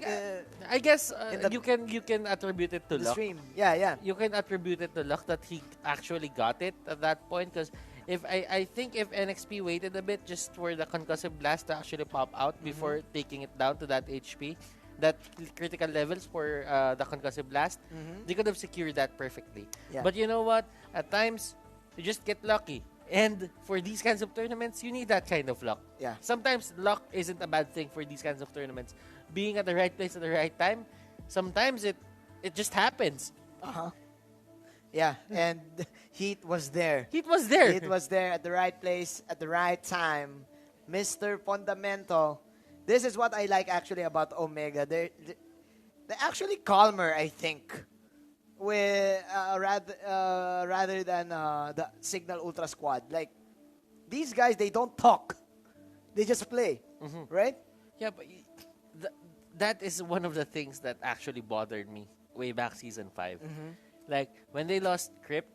I guess you can attribute it to the luck. stream. Yeah. You can attribute it to luck that he actually got it at that point. Because I think if NXP waited a bit just for the Concussive Blast to actually pop out before taking it down to that HP, that critical levels for the Concussive Blast, they could have secured that perfectly. Yeah. But you know what? At times, you just get lucky. And for these kinds of tournaments, you need that kind of luck. Yeah. Sometimes luck isn't a bad thing for these kinds of tournaments. Being at the right place at the right time, sometimes it just happens. Yeah, and Heat was there. Heat was there. Heat was there at the right place at the right time. Mr. Fundamental. This is what I like actually about Omega. They're actually calmer, I think, with rather than the Signal Ultra Squad. Like, these guys, they don't talk. They just play, right? Yeah, but that is one of the things that actually bothered me way back season 5. Like, when they lost Crypt,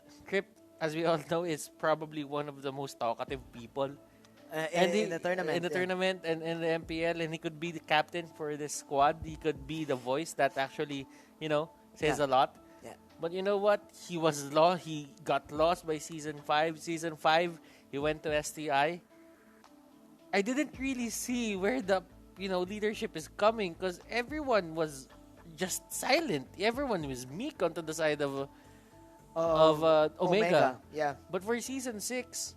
as we all know, is probably one of the most talkative people in the tournament. In the tournament and in the MPL, and he could be the captain for this squad. He could be the voice that actually, says a lot. Yeah. But you know what? He was lost. He got lost by season 5. Season 5, he went to STI. I didn't really see where the leadership is coming because everyone was just silent. Everyone was meek onto the side of Omega. Yeah. But for season 6,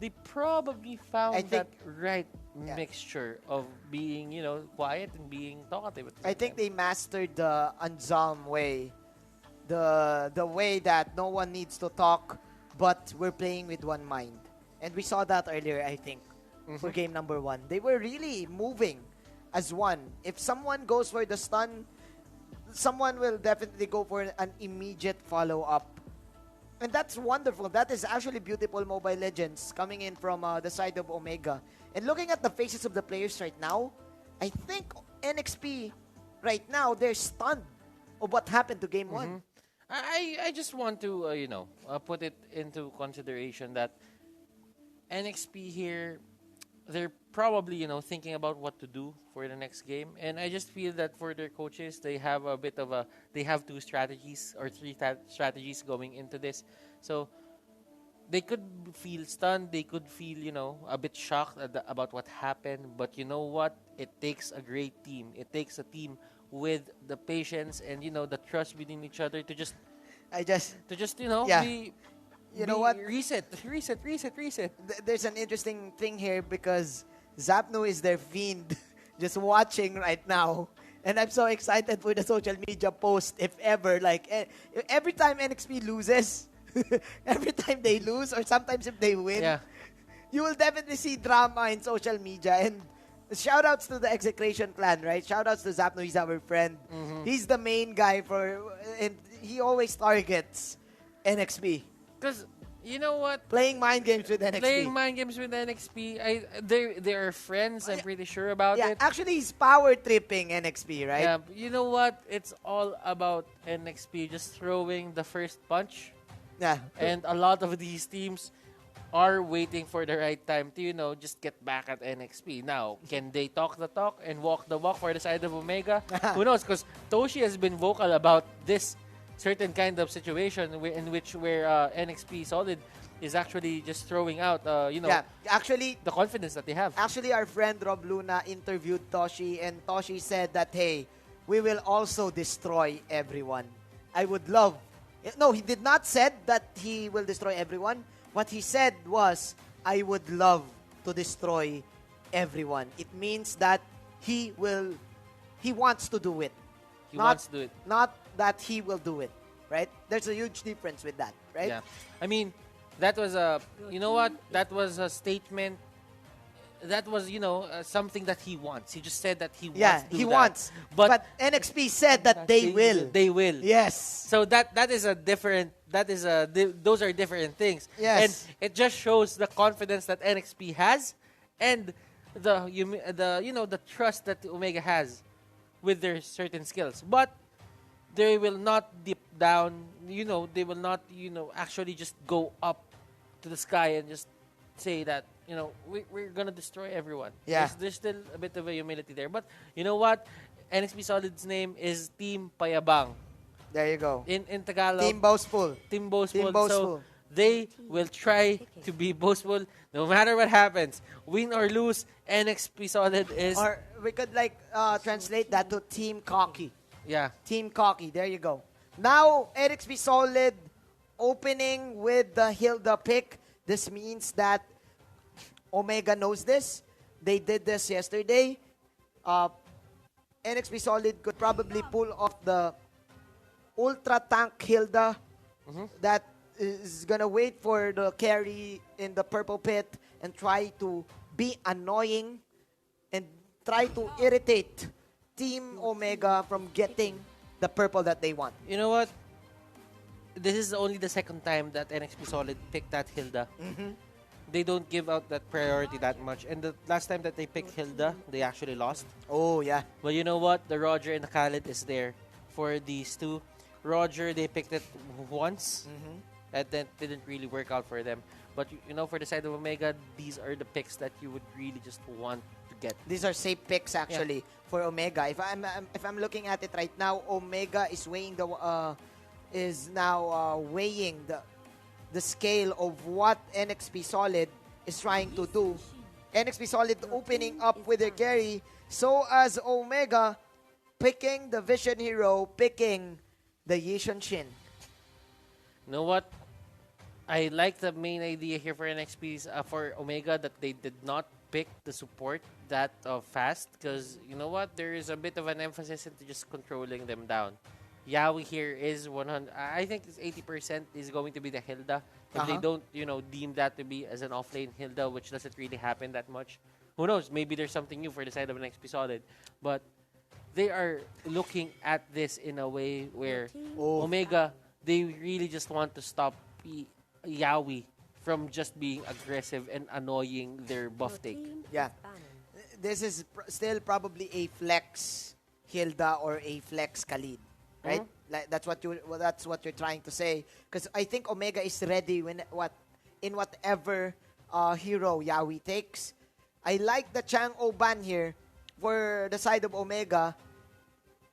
they probably found that right mixture of being, quiet and being talkative. I think they mastered the Anzalm way. The way that no one needs to talk, but we're playing with one mind. And we saw that earlier, I think, for game number 1. They were really moving as one. If someone goes for the stun, someone will definitely go for an immediate follow-up. And that's wonderful. That is actually beautiful Mobile Legends coming in from the side of Omega. And looking at the faces of the players right now, I think NXP right now, they're stunned of what happened to game 1. I just want to, put it into consideration that NXP here, they're probably, thinking about what to do for the next game. And I just feel that for their coaches, they have they have 2 strategies or 3 strategies going into this. So they could feel stunned. They could feel, a bit shocked about what happened. But you know what? It takes a great team. It takes a team with the patience and, the trust within each other to just, reset. There's an interesting thing here because Zapno is their fiend just watching right now. And I'm so excited for the social media post if ever. Every time NXP loses, every time they lose, or sometimes if they win, you will definitely see drama in social media. And shoutouts to the Execration clan, right? Shoutouts to Zapno. He's our friend. He's the main guy and he always targets NXP. Because, you know what? Playing mind games with NXP. They are friends, I'm pretty sure about it. Actually, he's power tripping NXP, right? Yeah, you know what? It's all about NXP just throwing the first punch. Yeah. And a lot of these teams are waiting for the right time to, just get back at NXP. Now, can they talk the talk and walk the walk for the side of Omega? Who knows? Because Toshi has been vocal about this certain kind of situation where NXP Solid is actually just throwing out, actually, the confidence that they have. Actually, our friend Rob Luna interviewed Toshi, and Toshi said that, hey, we will also destroy everyone. I would love... No, he did not said that he will destroy everyone. What he said was, I would love to destroy everyone. It means that he wants to do it. He wants to do it. Not that he will do it, right? There's a huge difference with that, right? Yeah. I mean, that was a, that was a statement. That was, something that he wants. He just said that he wants to do that. Wants. But NXP said that they will. They will. Yes. So that is a different, those are different things. Yes. And it just shows the confidence that NXP has and the trust that Omega has with their certain skills. But they will not dip down, they will not, actually just go up to the sky and just say that, we're going to destroy everyone. Yeah. There's still a bit of a humility there. But you know what? NXP Solid's name is Team Payabang. There you go. In Tagalog. Team Boastful. Team Boastful. Team Boastful. So they will try to be boastful no matter what happens. Win or lose, NXP Solid is... Or we could translate that to Team Cocky. Yeah. Team Cocky. There you go. Now, NXP Solid opening with the Hilda pick. This means that Omega knows this. They did this yesterday. NXP Solid could probably pull off the Ultra Tank Hilda that is going to wait for the carry in the purple pit and try to be annoying and try to irritate Team Omega from getting the purple that they want. You know what? This is only the second time that NXP Solid picked that Hilda. They don't give out that priority that much. And the last time that they picked Hilda, they actually lost. Oh, yeah. But you know what? The Roger and the Khaled is there for these two. Roger, they picked it once. That didn't really work out for them. But for the side of Omega, these are the picks that you would really just want to get. These are safe picks actually for Omega. If I'm looking at it right now, Omega is weighing weighing the scale of what NXP Solid is trying to do. NXP Solid opening up with their carry, so as Omega picking the Vision Hero, picking the Yishun Shin. You know what? I like the main idea here for NXP's for Omega that they did not pick the support that fast, because you know what? There is a bit of an emphasis into just controlling them down. Yawi here is 100. I think it's 80% is going to be the Hilda. If they don't, deem that to be as an offlane Hilda, which doesn't really happen that much. Who knows? Maybe there's something new for the side of an XP Solid. But they are looking at this in a way where Omega, they really just want to stop Yawi from just being aggressive and annoying their buff take. Yeah. This is still probably a flex Hilda or a flex Khalid. Right, like that's what you're trying to say. Because I think Omega is ready in whatever hero Yawi takes. I like the Chang'o ban here for the side of Omega.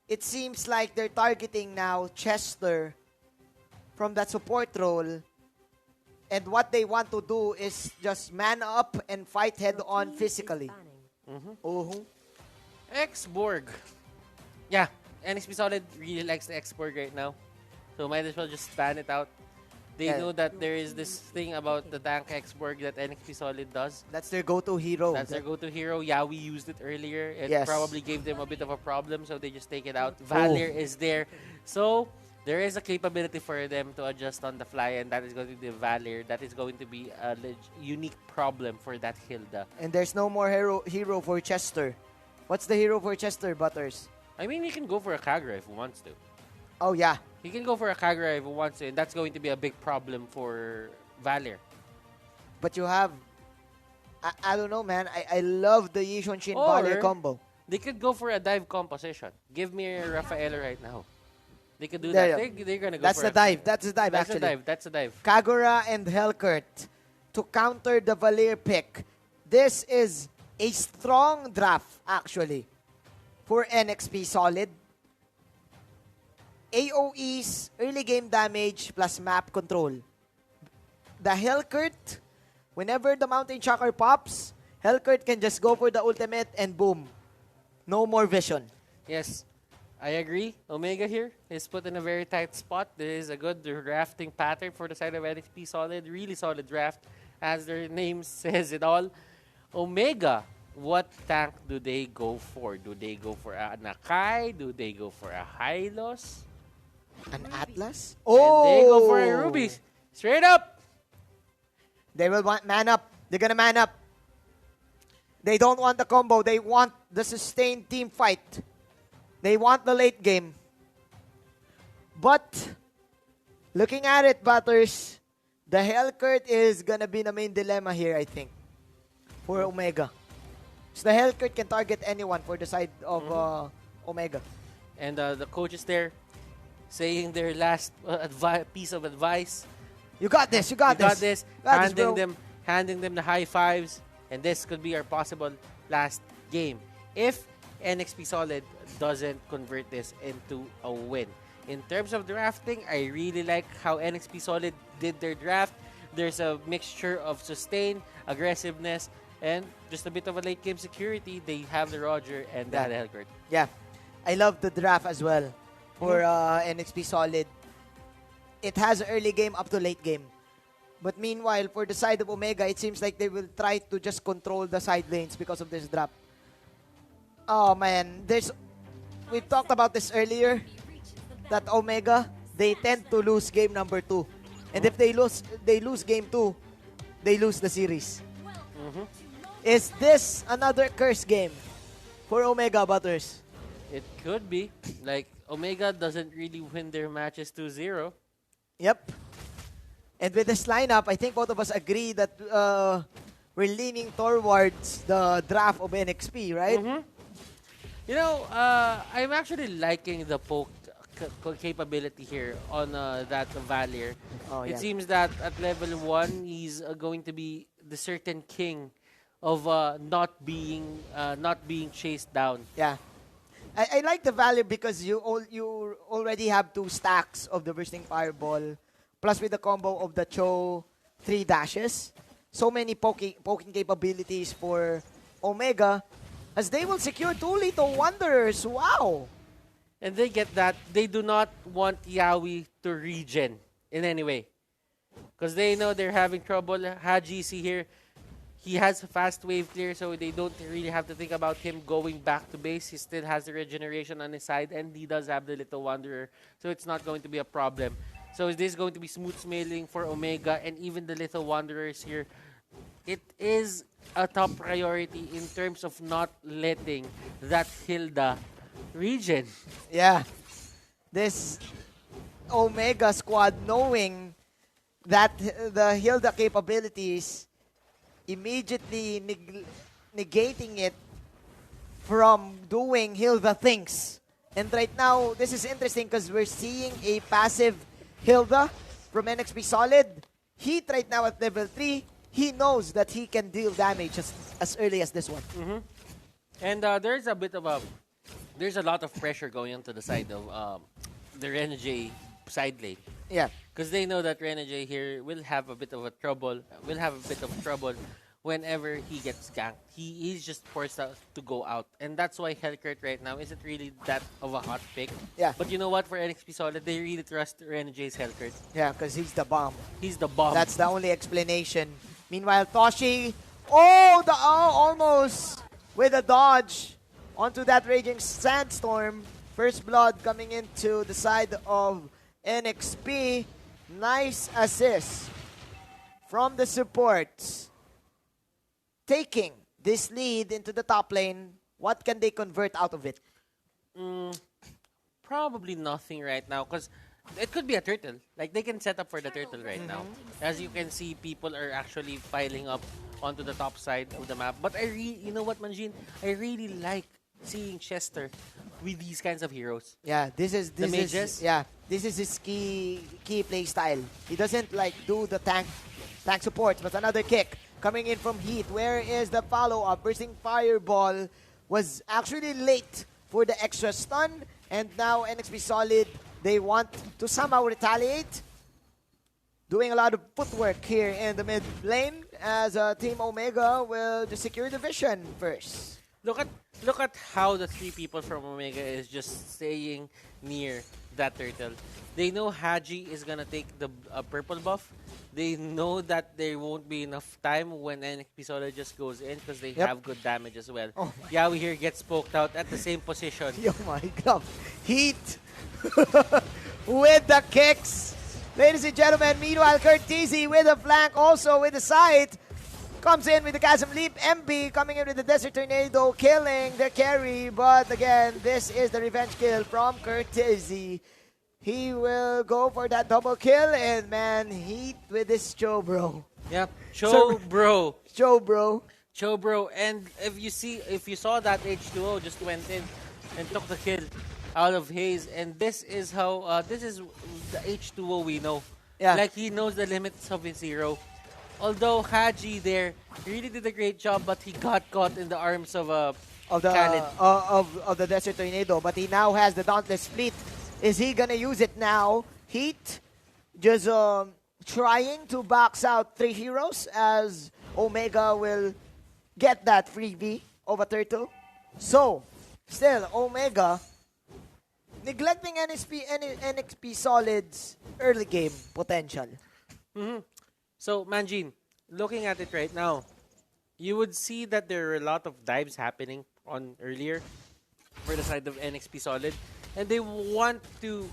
It seems like they're targeting now Chester from that support role, and what they want to do is just man up and fight head on physically. X-Borg. Yeah. NXP Solid really likes the X-Borg right now. So might as well just ban it out. They know that there is this thing about the tank X-Borg that NXP Solid does. That's their go-to hero. That's their go-to hero. Yawi used it earlier. It probably gave them a bit of a problem, so they just take it out. Valir is there. So there is a capability for them to adjust on the fly, and that is going to be Valir. That is going to be a unique problem for that Hilda. And there's no more hero for Chester. What's the hero for Chester, Butters? I mean, he can go for a Kagura if he wants to. Oh, yeah. He can go for a Kagura if he wants to, and that's going to be a big problem for Valir. But you have... I don't know, man. I love the Yishun Shin Valir combo. They could go for a dive composition. Give me a Rafaela right now. They could do that. They're going to go That's for the dive. That's the dive, That's actually. the dive. That's the dive. Kagura and Hellcurt to counter the Valir pick. This is a strong draft, actually, for NXP Solid. AOE's early game damage plus map control. The Hellcurt, whenever the Mountain Shocker pops, Hellcurt can just go for the ultimate and boom. No more vision. Yes, I agree. Omega here is put in a very tight spot. There is a good drafting pattern for the side of NXP Solid. Really solid draft. As their name says it all. Omega, what tank do they go for? Do they go for a Nakai? Do they go for a Hylos? An Atlas? And they go for a Ruby. Straight up! They will want man up. They're gonna man up. They don't want the combo. They want the sustained team fight. They want the late game. But, looking at it, Butters, the Hellcurt is gonna be the main dilemma here, I think, for Omega. So the Hellcurt can target anyone for the side of Omega. And the coach is there saying their last piece of advice. You got this. You got this. Handing them the high fives, and this could be our possible last game if NXP Solid doesn't convert this into a win. In terms of drafting, I really like how NXP Solid did their draft. There's a mixture of sustain, aggressiveness, and just a bit of a late game security. They have the Roger and the Hellcurt. Yeah, I love the draft as well for NXP Solid. It has early game up to late game. But meanwhile, for the side of Omega, it seems like they will try to just control the side lanes because of this draft. Oh man, we talked about this earlier, that Omega, they tend to lose game number 2. And if they lose game 2, they lose the series. Is this another curse game for Omega, Butters? It could be. Like, Omega doesn't really win their matches 2-0. Yep. And with this lineup, I think both of us agree that we're leaning towards the draft of NXP, right? You know, I'm actually liking the poke capability here on that Valier. Oh, It yeah. seems that at level 1, he's going to be the certain king of not being chased down. Yeah. I like the value because you already have 2 stacks of the bursting fireball, plus with the combo of the Cho 3 dashes. So many poking capabilities for Omega, as they will secure 2 Lethal Wanderers. Wow. And they get that. They do not want Yawi to regen in any way. Because they know they're having trouble. Haji, see here, he has a fast wave clear, so they don't really have to think about him going back to base. He still has the regeneration on his side, and he does have the Little Wanderer, so it's not going to be a problem. So is this going to be smooth sailing for Omega and even the Little Wanderers here? It is a top priority in terms of not letting that Hilda regen. Yeah. This Omega squad, knowing that the Hilda capabilities, immediately negating it from doing Hilda things. And right now, this is interesting because we're seeing a passive Hilda from NXP Solid. Heat right now at level 3. He knows that he can deal damage as early as this one. Mm-hmm. And there's a lot of pressure going onto the side of the Renegade side lane. Yeah. Because they know that Renegade here will have a bit of trouble whenever he gets ganked. He's just forced out to go out. And that's why Hellcurt right now isn't really that of a hot pick. Yeah. But you know what? For NXP Solid, they really trust Renegade's Hellcurt. Yeah, because he's the bomb. He's the bomb. That's the only explanation. Meanwhile, Toshi, almost with a dodge onto that Raging Sandstorm. First blood coming into the side of NXP. Nice assist from the supports. Taking this lead into the top lane, what can they convert out of it? Probably nothing right now, because it could be a turtle. Like, they can set up for the turtle right now. As you can see, people are actually piling up onto the top side of the map. But you know what, Manjin? I really like seeing Chester with these kinds of heroes. Yeah, this is mages? this is his key play style. He doesn't like do the tank supports, but another kick coming in from Heat. Where is the follow-up? Bursting Fireball was actually late for the extra stun, and now NXP Solid, they want to somehow retaliate. Doing a lot of footwork here in the mid lane as Team Omega will just secure the vision first. Look at how the 3 people from Omega is just staying near that turtle. They know Haji is gonna take the purple buff. They know that there won't be enough time when NXP Solid just goes in because they have good damage as well. Oh Yawi here gets poked out at the same position. Oh my god. Heat with the kicks. Ladies and gentlemen, meanwhile, Curtizi with the flank, also with the side. Comes in with the Chasm Leap. MB coming in with the Desert Tornado, killing the carry. But again, this is the revenge kill from Curtizi. He will go for that double kill. And man, Heat with this Cho bro. Yep. Cho bro. And if you saw that H2O just went in and took the kill out of Haze, and this is how this is the H2O we know. Yeah. Like, he knows the limits of his hero. Although Haji there really did a great job, but he got caught in the arms of Khaled. Of the Desert Tornado, but he now has the Dauntless Fleet. Is he gonna use it now? Heat just trying to box out 3 heroes as Omega will get that freebie of a turtle. So, still, Omega neglecting NXP Solid's early game potential. So, Manjin, looking at it right now, you would see that there are a lot of dives happening on earlier for the side of NXP Solid, and they want to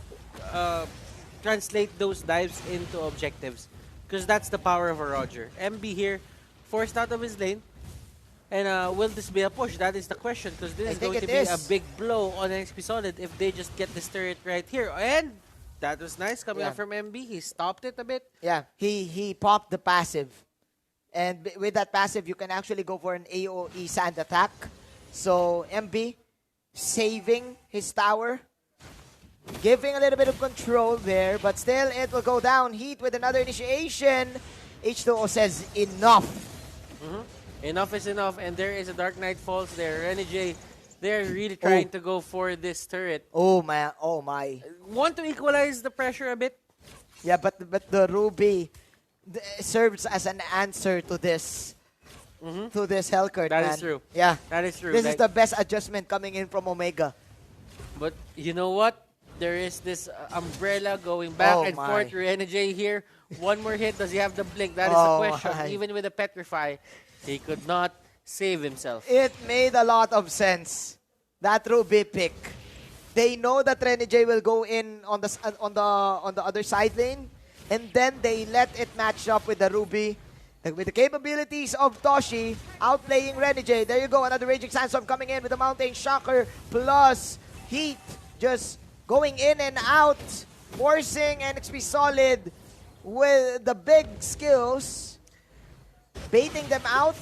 translate those dives into objectives, because that's the power of a Roger. MB here, forced out of his lane, and will this be a push? That is the question, because this is going to be a big blow on NXP Solid if they just get this turret right here. And that was nice coming out from MB. He stopped it a bit. Yeah, he popped the passive. And with that passive, you can actually go for an AoE sand attack. So, MB saving his tower. giving a little bit of control there, but still it will go down. Heat with another initiation. H2O says enough. Enough is enough, and there is a Dark Knight Falls there. Renegade, they're really trying to go for this turret. Oh my. Want to equalize the pressure a bit? Yeah, but the Ruby serves as an answer to this. To this Hellcurt, That man. is true. Yeah. That is true. This is the best adjustment coming in from Omega. But you know what? There is this umbrella going back Oh and my. forth. Renegade here. One more hit. Does he have the blink? That is Oh the question. my. Even with the Petrify, he could not save himself. It made a lot of sense. That Ruby pick. They know that Renegade will go in on the other side lane, and then they let it match up with the Ruby. With the capabilities of Toshi outplaying Renegade. There you go, another Raging Sandstorm coming in with the Mountain Shocker plus Heat just going in and out, forcing NXP Solid with the big skills, baiting them out,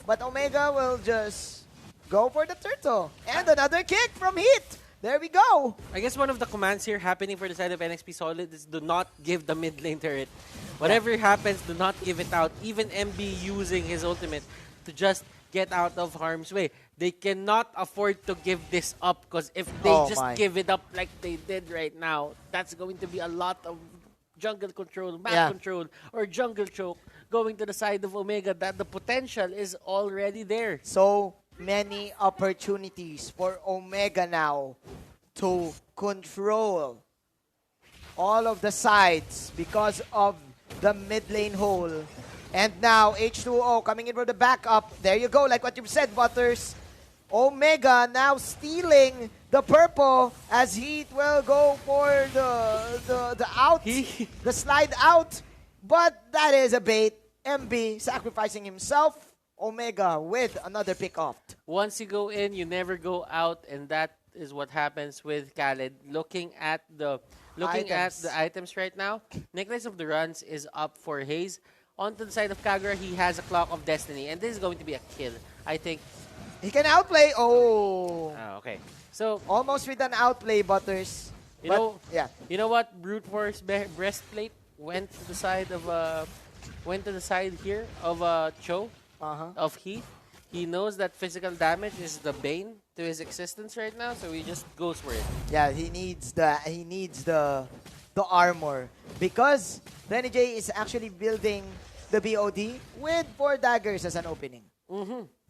but Omega will just go for the turtle. And another kick from Heat. There we go. I guess one of the commands here happening for the side of NXP Solid is do not give the mid lane turret. Whatever happens, do not give it out. Even MB using his ultimate to just get out of harm's way. They cannot afford to give this up because if they give it up like they did right now, that's going to be a lot of jungle control, back control, or jungle choke going to the side of Omega. That the potential is already there. So many opportunities for Omega now to control all of the sides because of the mid lane hole. And now H2O coming in for the backup. There you go, like what you said, Butters. Omega now stealing the purple as Heat will go for the out, the slide out. But that is a bait. MB sacrificing himself. Omega with another pick off. Once you go in, you never go out, and that is what happens with Khaled. Looking at the items right now, Necklace of the Runs is up for Haze. Onto the side of Kagura, he has a Clock of Destiny, and this is going to be a kill. I think he can outplay. Oh, okay. So almost with an outplay, Butters. You know what? Brute Force breastplate went to the side of here of Cho. Of Heath. He knows that physical damage is the bane to his existence right now, so he just goes for it. Yeah, he needs the armor because Renegade is actually building the BOD with 4 daggers as an opening.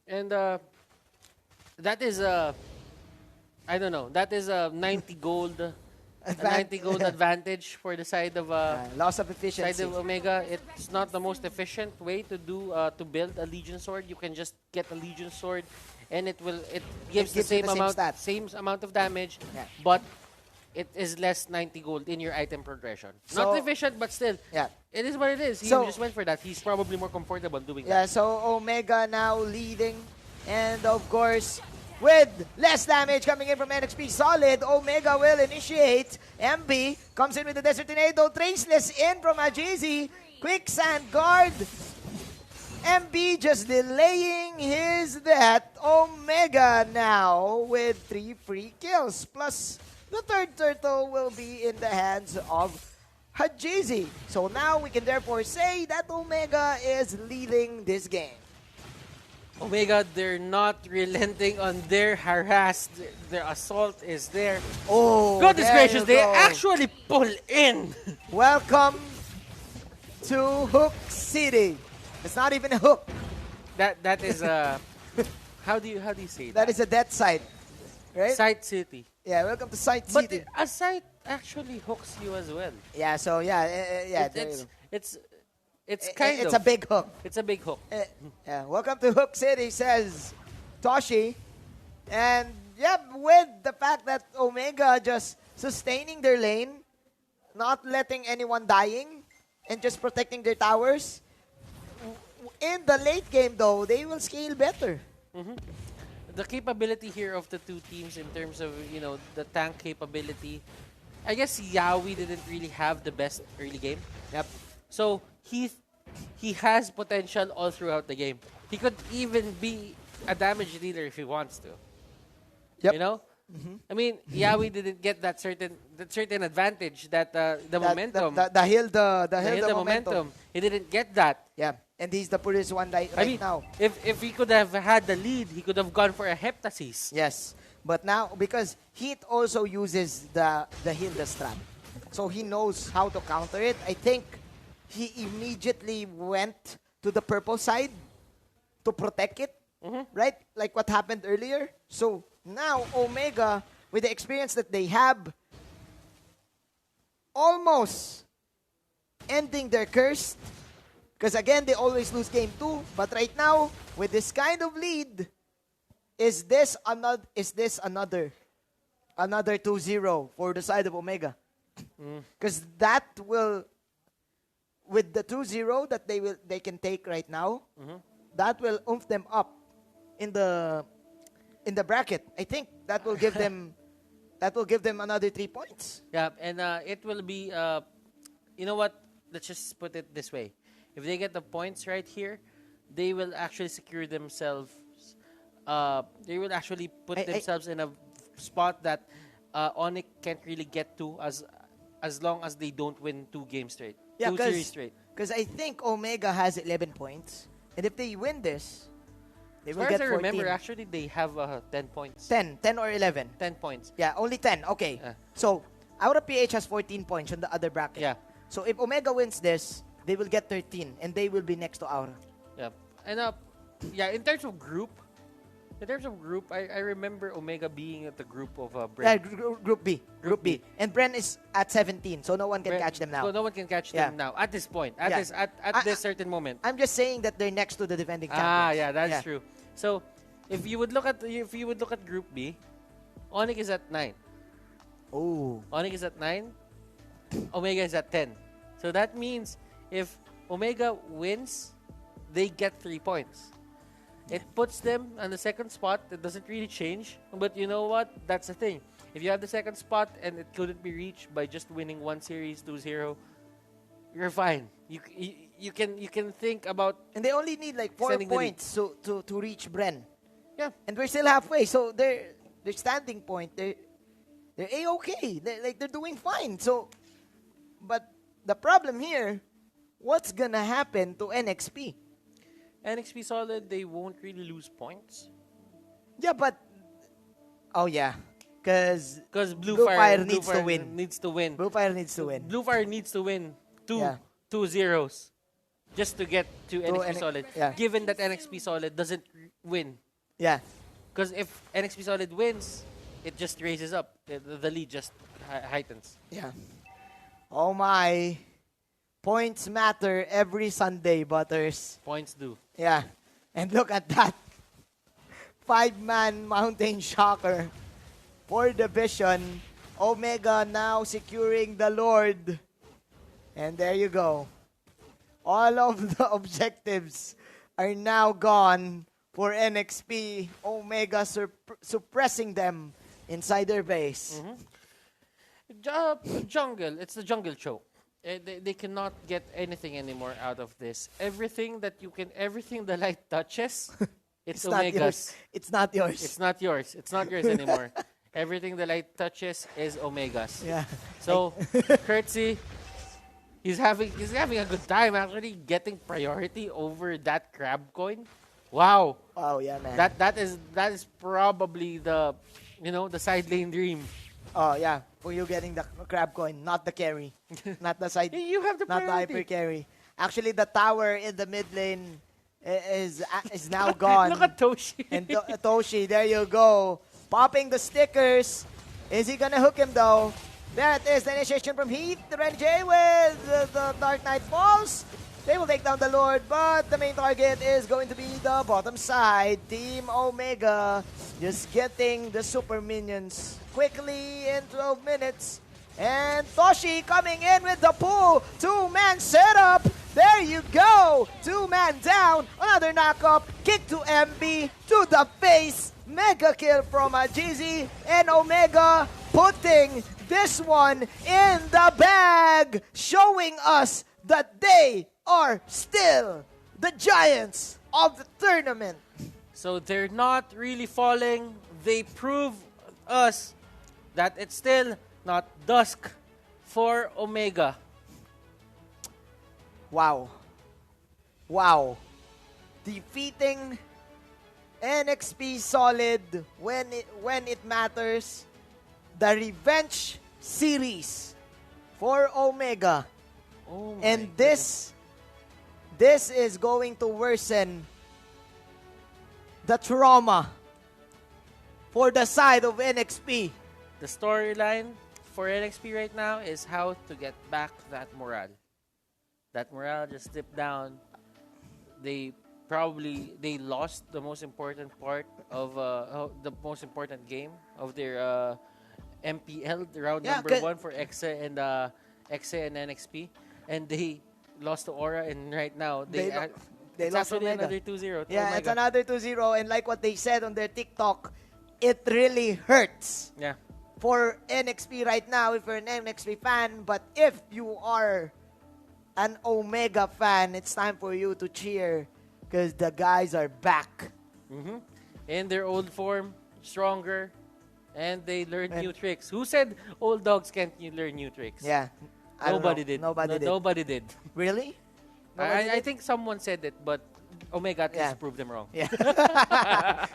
And that is I don't know. That is a 90 gold. A 90 gold advantage for the side of loss of efficiency. Side of Omega. It's not the most efficient way to do to build a Legion sword. You can just get a Legion sword, and it gives the same amount of damage, but it is less 90 gold in your item progression. So, not efficient, but still, it is what it is. He just went for that. He's probably more comfortable doing that. Yeah. So Omega now leading, and of course, with less damage coming in from NXP Solid, Omega will initiate. MB comes in with the Desert Tornado. Traceless in from Ajizi. Quicksand Guard. MB just delaying his death. Omega now with 3 free kills. Plus, the third turtle will be in the hands of Hajizi. So now we can therefore say that Omega is leading this game. Omega, they're not relenting on their harass. Their assault is there. Oh, goodness gracious, they actually pull in. Welcome to Hook City. It's not even a hook. That is a how do you say that? That is a death site, right? Site City. Yeah, welcome to Site City. But a site actually hooks you as well. Yeah, so it's a big hook. It's a big hook. Yeah, welcome to Hook City, says Toshi. And with the fact that Omega just sustaining their lane, not letting anyone dying, and just protecting their towers. In the late game, though, they will scale better. The capability here of the two teams in terms of, the tank capability, I guess Yaoi didn't really have the best early game. Yep. So he has potential all throughout the game. He could even be a damage dealer if he wants to. Yep. You know? I mean, yeah, we didn't get that certain advantage, that the momentum. The hill, the momentum. He didn't get that. Yeah, and he's the poorest one right now. If he could have had the lead, he could have gone for a heptasis. Yes, but now because Heat also uses the Hilda strat, so he knows how to counter it. I think he immediately went to the purple side to protect it, right? Like what happened earlier. So now Omega, with the experience that they have, almost ending their curse. Because again, they always lose game 2. But right now, with this kind of lead, is this another 2-0 for the side of Omega? Because that will, with the 2-0 that they can take right now, that will oomph them up in the bracket. I think that will give them another 3 points. Yeah, and it will be you know what? Let's just put it this way. If they get the points right here, they will actually secure themselves. They will actually put themselves in a spot that ONIC can't really get to as long as they don't win 2 games straight. Yeah, 2 series straight. Because I think Omega has 11 points. And if they win this, they will as get far as 14. I remember, actually, they have 10 points. 10 or 11. 10 points. Yeah, only 10. Okay. So, our PH has 14 points on the other bracket. Yeah. So, if Omega wins this, they will get 13, and they will be next to Aura. Yeah. And yeah, in terms of group, I remember Omega being at the group of Bren. Yeah, Group B. Group B. And Bren is at 17, so no one can catch them now. So no one can catch them now at this point, at this certain moment. I'm just saying that they're next to the defending champions. Yeah, that's true. So, if you would look at Group B, ONIC is at 9. Oh. ONIC is at 9. Omega is at 10. So that means if Omega wins, they get 3 points. It puts them on the second spot. It doesn't really change. But you know what? That's the thing. If you have the second spot and it couldn't be reached by just winning 1 series, 2-0, you're fine. You can think about... And they only need like 4 points to reach Bren. Yeah. And we're still halfway. So their standing point, they're A-okay. They're doing fine. So, but the problem here, what's gonna happen to NXP? NXP Solid, they won't really lose points. Yeah, but... Oh, yeah. Because Blufire needs to win. Blufire needs to win. Blufire needs to win 2 zeros just to get to NXP Solid. Yeah. Given that NXP Solid doesn't win. Yeah. Because if NXP Solid wins, it just raises up. The lead just heightens. Yeah. Oh, my... Points matter every Sunday, Butters. Points do. Yeah. And look at that. 5-man Mountain Shocker for division. Omega now securing the Lord. And there you go. All of the objectives are now gone for NXP. Omega suppressing them inside their base. Jungle. It's the jungle choke. They cannot get anything anymore out of this. Everything the light touches, it's Omega's. It's not yours. It's not yours. It's not yours anymore. Everything the light touches is Omega's. Yeah. So, Curtsy, he's having a good time actually getting priority over that crab coin. Wow. Oh yeah, man. That is probably the side lane dream. Oh yeah, for you getting the crab coin, not the carry, not the side, you have the not the priority. hyper carry. Actually, the tower in the mid lane is now gone. Look at Toshi. And Toshi, there you go, popping the stickers. Is he gonna hook him though? That is the initiation from Heath. Ren J with the Dark Knight Falls. They will take down the Lord, but the main target is going to be the bottom side. Team Omega just getting the super minions quickly in 12 minutes. And Toshi coming in with the pull. 2-man setup. There you go. 2-man down. Another knock-up. Kick to MB. To the face. Mega kill from GZ. And Omega putting this one in the bag. Showing us that they are still the giants of the tournament. So they're not really falling. They prove us that it's still not dusk for Omega. Wow. Wow. Defeating NXP Solid when it matters. The Revenge Series for Omega. Oh my And goodness. this is going to worsen the trauma for the side of NXP. The storyline for NXP right now is how to get back that morale. That morale just dipped down. They lost the most important part of the most important game of their MPL round Yeah, number 1 for EXE and NXP, and they lost to Aura, and right now They it's lost actually Omega. another 2-0. to Yeah, Omega. it's another 2-0. And like what they said on their TikTok, it really hurts Yeah. for NXP right now if you're an NXP fan. But if you are an Omega fan, it's time for you to cheer because the guys are back. Mm-hmm. In their old form, stronger, and they learned And- new tricks. Who said old dogs can't learn new tricks? Yeah. I don't Nobody know. did. Nobody did. Nobody did. Really? Nobody I did? think someone said it, but Omega at Yeah. least proved them wrong. Yeah.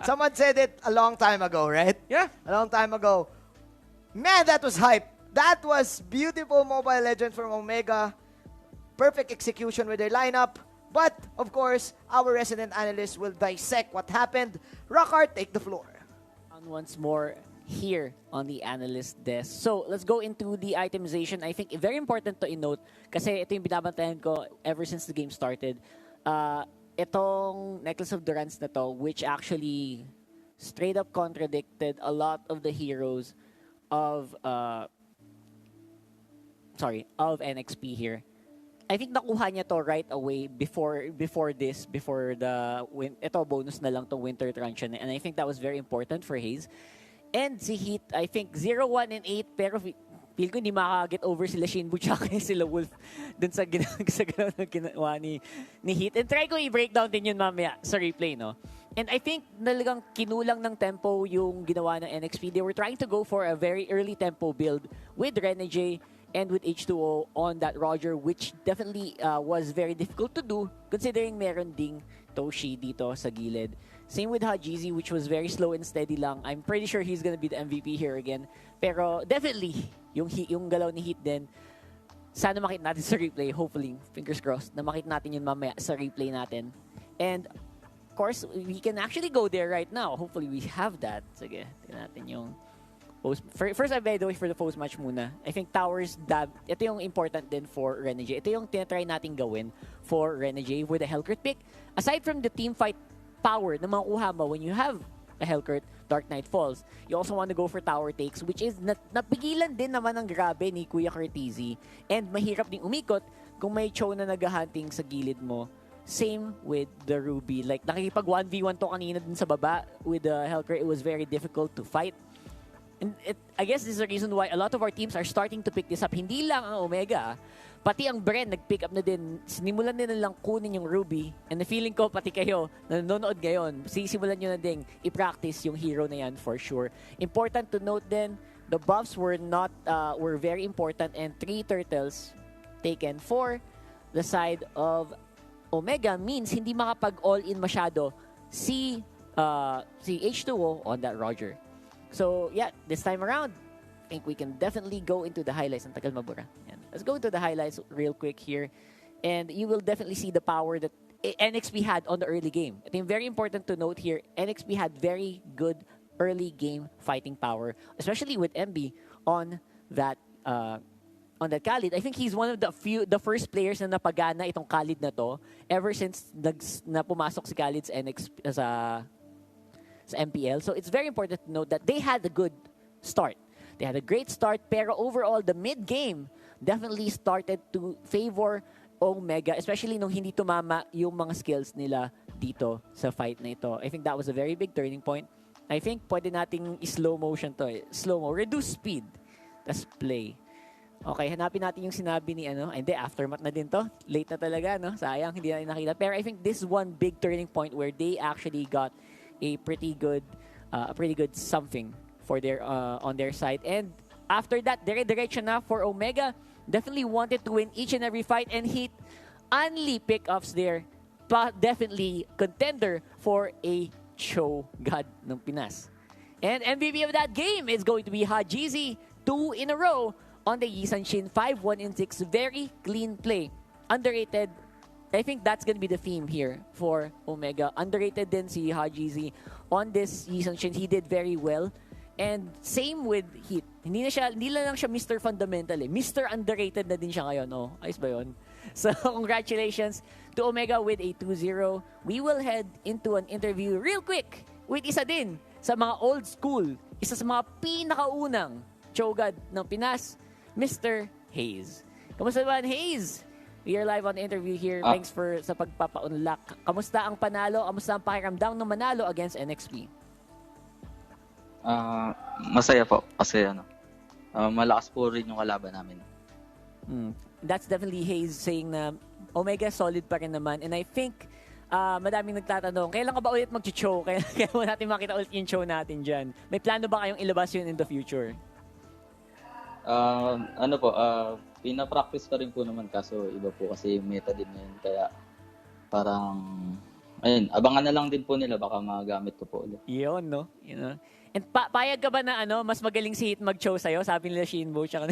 Someone said it a long time ago, right? Yeah. A long time ago. Man, that was hype. That was beautiful Mobile Legends from Omega. Perfect execution with their lineup. But, of course, our resident analyst will dissect what happened. Rockhart, take the floor. And once more here on the analyst desk. So, let's go into the itemization. I think very important to note kasi ito yung binabantayan ko ever since the game started. Itong Necklace of Durance na to, which actually straight up contradicted a lot of the heroes of NXP here. I think nakuha niya to right away before ito bonus na lang to Winter Truncheon, and I think that was very important for Hayes. And si Heat, I think 0, 1, and 8, pero feel ko hindi maka-get over sila Shinbu tsaka sila Wolf dun sa galaw na ginawa ni Heat. And try ko i-breakdown din yun mamaya sa replay, no? And I think nalagang kinulang ng tempo yung ginawa ng NXP. They were trying to go for a very early tempo build with Renegade and with H2O on that Roger, which definitely was very difficult to do considering meron ding Toshi dito sa gilid. Same with Hajizi, which was very slow and steady lang. I'm pretty sure he's gonna be the MVP here again. Pero definitely, yung galaw ni Heat din, sana makita natin sa replay. Hopefully, fingers crossed, na makita natin yun mamaya sa replay natin. And, of course, we can actually go there right now. Hopefully, we have that. Sige, tingnan natin yung post. First, by the way, for the post match muna. I think Towers dab. Ito yung important din for Renegade. Ito yung tinatry natin gawin for Renegade with a Hellcrit pick. Aside from the team fight power na makuha mo when you have a Hellcrit, Dark Knight Falls, you also want to go for tower takes, which is napigilan din naman ng grabe ni Kuya Curtizi. And mahirap ding umikot kung may Cho na naghahunting sa gilid mo. Same with the Ruby. Like, nakikipag 1v1 to kanina dun sa baba with the Hellcrit. It was very difficult to fight. And I guess this is the reason why a lot of our teams are starting to pick this up. Hindi lang ang Omega, pati ang Bren nag-pick up na din. Sinimulan din nilang kunin yung Ruby. And the feeling ko, pati kayo na nanonood ngayon, sisimulan nyo na din i-practice yung hero na yan for sure. Important to note din, the buffs were very important, and 3 turtles taken for the side of Omega means hindi makapag all-in masyado si H2O on that Roger. So, yeah, this time around, I think we can definitely go into the highlights. Ang tagal mabura. Yan. Let's go into the highlights real quick here. And you will definitely see the power that NXP had on the early game. I think very important to note here, NXP had very good early game fighting power, especially with MB on that Khalid. I think he's one of the first players na napagana itong Khalid na to ever since na pumasok si Khalid sa MPL. So it's very important to note that they had a good start. They had a great start, pero overall, the mid-game definitely started to favor Omega, especially nung hindi tumama yung mga skills nila dito sa fight na ito. I think that was a very big turning point. I think pwede nating slow motion to. Slow-mo. Reduce speed. Tas play. Okay, hanapin natin yung sinabi ni hindi, aftermath na din to. Late na talaga, no? Sayang, hindi natin nakita. Pero I think this is one big turning point where they actually got a pretty good something for their on their side. And after that, dire-diretso na for Omega. Definitely wanted to win each and every fight and hit only pickups there. Definitely contender for a show god ng Pinas. And MVP of that game is going to be Hajizi, 2 in a row on the Yisan Shin, 5-1-6. Very clean play. Underrated. I think that's gonna be the theme here for Omega. Underrated din si Hajizi on this Yisan Shin. He did very well. And same with Heat. Hindi lang siya Mr. Fundamental eh. Mr. Underrated na din siya ngayon. Oh, ayos ba yun? So, congratulations to Omega with a 2-0. We will head into an interview real quick with isa din sa mga old school, isa sa mga pinakaunang Chogad ng Pinas, Mr. Hayes. Kamusta naman, Hayes? We are live on the interview here. Thanks for sa pagpapa-unlock. Kamusta ang panalo? Kamusta ang pakiramdam ng manalo against NXP? Masaya po kasi malakas po rin yung kalaban namin. That's definitely Hayes saying na Omega solid pa rin naman. And I think madaming nagtatanong, kailan ka ba ulit mag-show? Kaya mo natin makita ulit yung show natin dyan. May plano ba kayong ilabas yun in the future? Pina-practice pa rin po naman kaso iba po kasi yung meta din ngayon. Kaya parang, ayun, abangan na lang din po nila baka magamit ko po ulit. Yun, no? You know? And payag ka ba na mas magaling si Hit mag-show sa'yo? Sabi nila Shinbo. Okay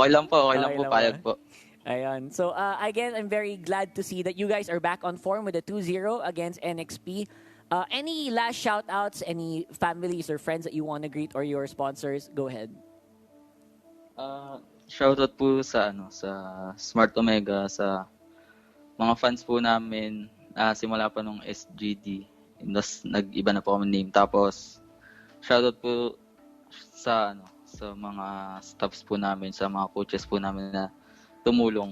lang po, payag po. Ayan. So, again, I'm very glad to see that you guys are back on form with a 2-0 against NXP. Any last shout-outs, any families or friends that you want to greet or your sponsors? Go ahead. Shoutout po sa Smart Omega, sa mga fans po namin, simula pa nung SGD. Nag-iba na po kami name. Tapos, shoutout po sa mga staffs po namin, sa mga coaches po namin na tumulong